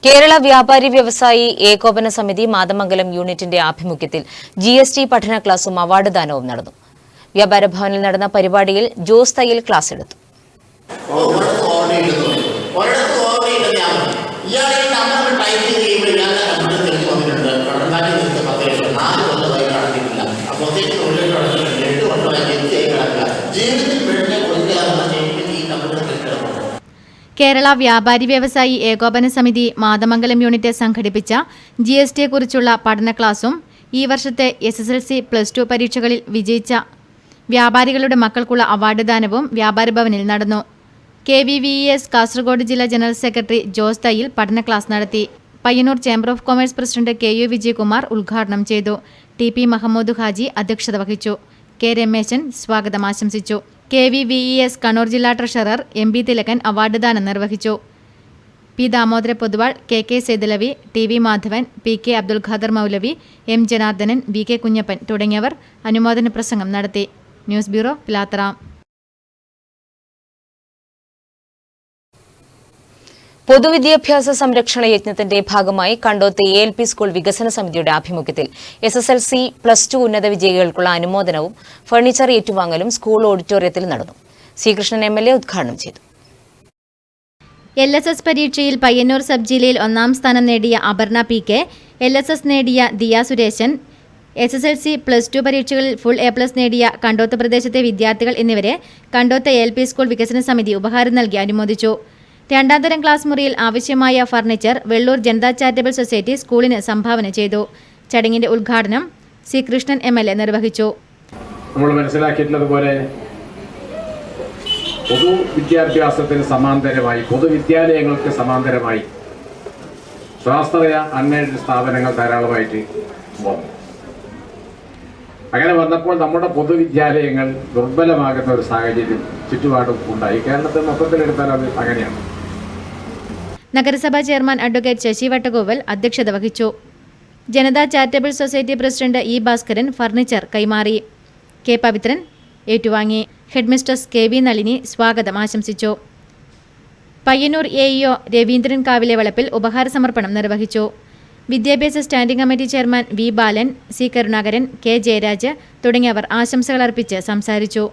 Speaker 1: കേരള വ്യാപാരി വ്യവസായി ഏകോപന സമിതി മാതമംഗലം യൂണിറ്റിന്റെ ആഭിമുഖ്യത്തിൽ GST പഠന ക്ലാസും അവാർഡ് ദാനവും നടന്നു. വ്യാപാര ഭവനിൽ നടന്ന പരിപാടിയിൽ ജോസ് തയ്യൽ ക്ലാസ് എടുത്തു.
Speaker 9: കേരള വ്യാപാരി വ്യവസായി ഏകോപന സമിതി മാതമംഗലം യൂണിറ്റ് സംഘടിപ്പിച്ച GSTയെക്കുറിച്ചുള്ള പഠന ക്ലാസും ഈ വർഷത്തെ SSLC +2 പരീക്ഷകളിൽ വിജയിച്ച വ്യാപാരികളുടെ മക്കൾക്കുള്ള അവാർഡ് ദാനവും വ്യാപാര ഭവനിൽ നടന്നു. KVVES കാസർഗോഡ് ജില്ലാ ജനറൽ സെക്രട്ടറി ജോസ് തയ്യിൽ പഠന ക്ലാസ് നടത്തി. Payyanur chamber of commerce president KU Vijayakumar ഉദ്ഘാടനം ചെയ്തു. TP മഹമ്മൂദ് ഹാജി അധ്യക്ഷത വഹിച്ചു. K രമേശൻ സ്വാഗതം ആശംസിച്ചു. KVVES കണ്ണൂർ ജില്ലാ ട്രഷറർ MB തിലകൻ അവാർഡ് ദാനം നിർവഹിച്ചു. P Damodara Poduval, KK സേതുലവി, TV Madhavan, PK Abdul Khader മൗലവി, M ജനാർദ്ദനൻ, VK കുഞ്ഞപ്പൻ തുടങ്ങിയവർ അനുമോദന പ്രസംഗം നടത്തി. News bureau, Pilathara.
Speaker 1: പൊതുവിദ്യാഭ്യാസ സംരക്ഷണ യജ്ഞത്തിന്റെ ഭാഗമായി കണ്ടോത്ത് ALP സ്കൂൾ വികസന സമിതിയുടെ ആഭിമുഖ്യത്തിൽ SSLC +2 ഉന്നത വിജയികൾക്കുള്ള അനുമോദനവും ഫർണിച്ചർ ഏറ്റുവാങ്ങലും സ്കൂൾ ഓഡിറ്റോറിയത്തിൽ നടന്നു. ശ്രീകൃഷ്ണൻ MLA ഉദ്ഘാടനം ചെയ്തു.
Speaker 9: LSS പരീക്ഷയിൽ പയ്യന്നൂർ സബ് ജില്ലയിൽ 1ാം സ്ഥാനം നേടിയ അപർണ PK, LSS നേടിയ ദിയ സുരേശൻ, SSLC +2 പരീക്ഷകളിൽ ഫുൾ A+ നേടിയ കണ്ടോത്ത് പ്രദേശത്തെ വിദ്യാർത്ഥികൾ എന്നിവരെ കണ്ടോത്ത് ALP സ്കൂൾ വികസന സമിതി ഉപഹാരം നൽകി അനുമോദിച്ചു. 2ാം തരം ക്ലാസ് മുറിയിൽ ആവശ്യമായ furniture Vellur Janata charitable society സ്കൂളിന് സംഭാവന ചെയ്തു. ചടങ്ങിന്റെ ഉദ്ഘാടനം ശ്രീകൃഷ്ണൻ MLA നിർവഹിച്ചു.
Speaker 17: നമ്മൾ മനസ്സിലാക്കിയിട്ടുള്ളതുപോലെ പൊതുവിദ്യാഭ്യാസത്തിന് സമാന്തരമായി, പൊതുവിദ്യാലയങ്ങൾക്ക് സമാന്തരമായി സ്വാശ്രയ അൺഎയ്ഡഡ് സ്ഥാപനങ്ങൾ ധാരാളമായിട്ട് വന്നു. അങ്ങനെ വന്നപ്പോൾ നമ്മുടെ പൊതുവിദ്യാലയങ്ങൾ ദുർബലമാകുന്ന ഒരു സാഹചര്യം ചുറ്റുപാടും ഉണ്ടായി. കേരളത്തിൽ മൊത്തത്തിലെടുത്താൽ അത് അങ്ങനെയാണ്.
Speaker 9: നഗരസഭാ ചെയർമാൻ അഡ്വക്കേറ്റ് ശശി വട്ടഗോവൽ അധ്യക്ഷത വഹിച്ചു. Janata charitable society president E Bhaskaran furniture കൈമാറി. K പവിത്രൻ ഏറ്റുവാങ്ങി. ഹെഡ്മിസ്ട്രസ് KV നളിനി സ്വാഗതം ആശംസിച്ചു. പയ്യന്നൂർ AEO രവീന്ദ്രൻ കാവിലെ വളപ്പിൽ ഉപഹാര സമർപ്പണം നിർവഹിച്ചു. വിദ്യാഭ്യാസ standing committee chairman V Balan, C Karunakaran, K Jayaraj തുടങ്ങിയവർ ആശംസകൾ അർപ്പിച്ച് സംസാരിച്ചു.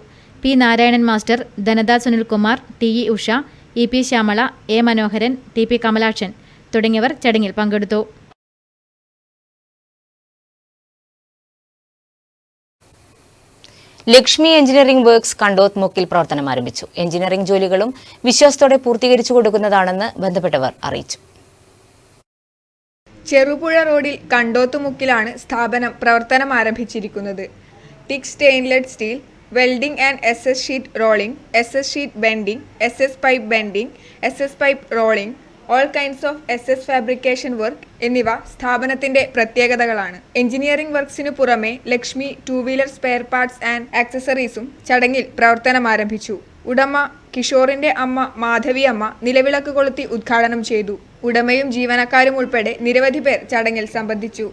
Speaker 9: P Narayanan master, Dhanada Sunilkumar, TE Usha, EP Shyamala, A Manoharan, TP Kamalakshan തുടങ്ങിയവർ ചടങ്ങിൽ പങ്കെടുത്തു.
Speaker 1: ലക്ഷ്മി എഞ്ചിനീയറിംഗ് വർക്ക്സ് കണ്ടോത്ത് മുക്കിൽ പ്രവർത്തനം ആരംഭിച്ചു. എഞ്ചിനീയറിംഗ് ജോലികളും വിശ്വാസത്തോടെ പൂർത്തീകരിച്ചു കൊടുക്കുന്നതാണെന്ന് ബന്ധപ്പെട്ടവർ അറിയിച്ചു.
Speaker 13: ചെറുപുഴ റോഡിൽ കണ്ടോത്തുമുക്കിലാണ് സ്ഥാപനം പ്രവർത്തനം ആരംഭിച്ചിരിക്കുന്നത്. TIG stainless steel, welding and SS sheet rolling, SS sheet bending, SS pipe bending, SS pipe rolling, all kinds of SS fabrication work എന്നിവ സ്ഥാപനത്തിന്റെ പ്രത്യേകതകളാണ്. എഞ്ചിനീയറിംഗ് വർക്ക്സിനു പുറമെ Lakshmi two wheeler spare parts and ആക്സസറീസും ചടങ്ങിൽ പ്രവർത്തനമാരംഭിച്ചു. ഉടമ കിഷോറിന്റെ അമ്മ മാധവി അമ്മ നിലവിളക്ക് കൊളുത്തി ഉദ്ഘാടനം ചെയ്തു. ഉടമയും ജീവനക്കാരും ഉൾപ്പെടെ നിരവധി പേർ ചടങ്ങിൽ സംബന്ധിച്ചു.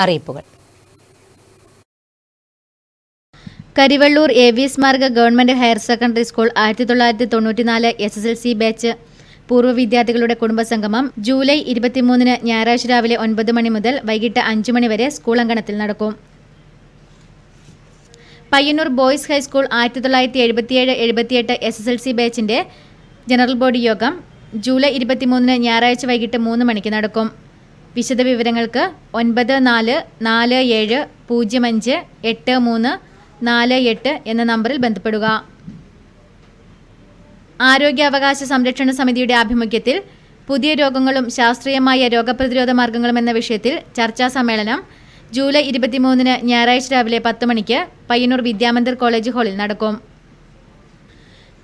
Speaker 1: അറിയിപ്പുകൾ.
Speaker 9: കരിവള്ളൂർ AV സ്മാരക government higher secondary school 1994 SSLC batch പൂർവ്വ വിദ്യാർത്ഥികളുടെ കുടുംബസംഗമം ജൂലൈ 23 ഞായറാഴ്ച രാവിലെ 9 മണി മുതൽ വൈകിട്ട് 5 മണി വരെ സ്കൂൾ അങ്കണത്തിൽ നടക്കും. പയ്യന്നൂർ ബോയ്സ് ഹൈസ്കൂൾ 1977-78 SSLC ബാച്ചിന്റെ ജനറൽ ബോഡി യോഗം ജൂലൈ 23 ഞായറാഴ്ച വൈകിട്ട് 3 മണിക്ക് നടക്കും. വിശദവിവരങ്ങൾക്ക് 9447058348 എന്ന നമ്പറിൽ ബന്ധപ്പെടുക. ആരോഗ്യാവകാശ സംരക്ഷണ സമിതിയുടെ ആഭിമുഖ്യത്തിൽ പുതിയ രോഗങ്ങളും ശാസ്ത്രീയമായ രോഗപ്രതിരോധ മാർഗങ്ങളും എന്ന വിഷയത്തിൽ ചർച്ചാ സമ്മേളനം ജൂലൈ 23 ഞായറാഴ്ച രാവിലെ 10 മണിക്ക് പയ്യന്നൂർ വിദ്യാമന്ദിർ കോളേജ് ഹാളിൽ നടക്കും.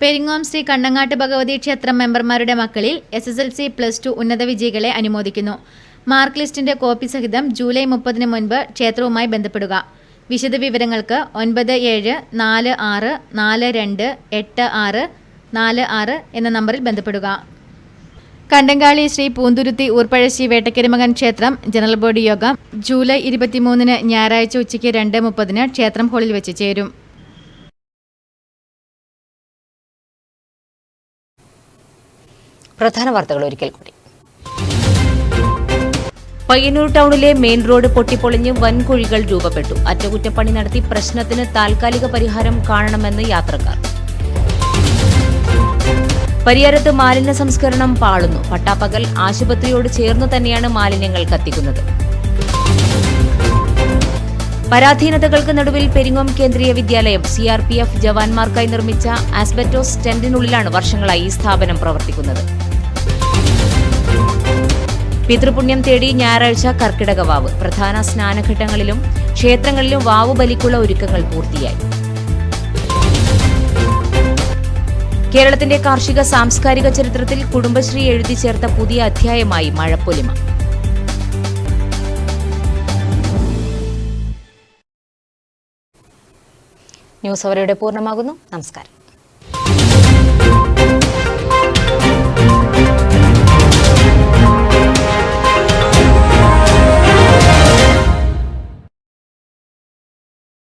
Speaker 9: പെരിങ്ങോം ശ്രീ കണ്ണങ്ങാട്ട് ഭഗവതി ക്ഷേത്രം മെമ്പർമാരുടെ മക്കളിൽ SSLC +2 ഉന്നത വിജയികളെ അനുമോദിക്കുന്നു. മാർക്ക് ലിസ്റ്റിന്റെ കോപ്പി സഹിതം ജൂലൈ 30 മുൻപ് ക്ഷേത്രവുമായി ബന്ധപ്പെടുക. വിശദവിവരങ്ങൾക്ക് 9746428646 എന്ന നമ്പറിൽ ബന്ധപ്പെടുക. കണ്ടങ്കാളി ശ്രീ പൂന്തുരുത്തി ഊർപ്പഴശ്ശി വേട്ടക്കരിമകൻ ക്ഷേത്രം ജനറൽ ബോഡി യോഗം ജൂലൈ 23 ഞായറാഴ്ച ഉച്ചയ്ക്ക് 2:30 ക്ഷേത്രം ഹാളിൽ വെച്ച് ചേരും.
Speaker 1: പ്രധാന വാർത്തകൾ ഒരിക്കൽ കൂടി. പയ്യന്നൂർ ടൗണിലെ മെയിൻ റോഡ് പൊട്ടിപ്പൊളിഞ്ഞ് വൻ കുഴികൾ രൂപപ്പെട്ടു. അറ്റകുറ്റപ്പണി നടത്തി പ്രശ്നത്തിന് താൽക്കാലിക പരിഹാരം കാണണമെന്ന് യാത്രക്കാർ. പരിയാരത്ത് മാലിന്യ സംസ്കരണം പാളുന്നു. പട്ടാപ്പകൽ ആശുപത്രിയോട് ചേർന്നു തന്നെയാണ് മാലിന്യങ്ങൾ കത്തിക്കുന്നത്. പരാധീനതകൾക്ക് നടുവിൽ പെരിങ്ങോം കേന്ദ്രീയ വിദ്യാലയം CRPF ജവാന്മാർക്കായി നിർമ്മിച്ച ആസ്ബറ്റോസ് ടെന്റിനുള്ളിലാണ് വർഷങ്ങളായി ഈ സ്ഥാപനം പ്രവർത്തിക്കുന്നത്. പിതൃപുണ്യം തേടി ഞായറാഴ്ച കർക്കിടക വാവ്. പ്രധാന സ്നാനഘട്ടങ്ങളിലും ക്ഷേത്രങ്ങളിലും വാവു ബലിക്കുള്ള ഒരുക്കങ്ങൾ പൂർത്തിയായി. കേരളത്തിന്റെ കാർഷിക സാംസ്കാരിക ചരിത്രത്തിൽ കുടുംബശ്രീ എഴുതി ചേർത്ത പുതിയ അധ്യായമായി മഴപ്പൊലിമ. ന്യൂസ് അവരുടെ പൂർണ്ണമാകുന്നു. നമസ്കാരം.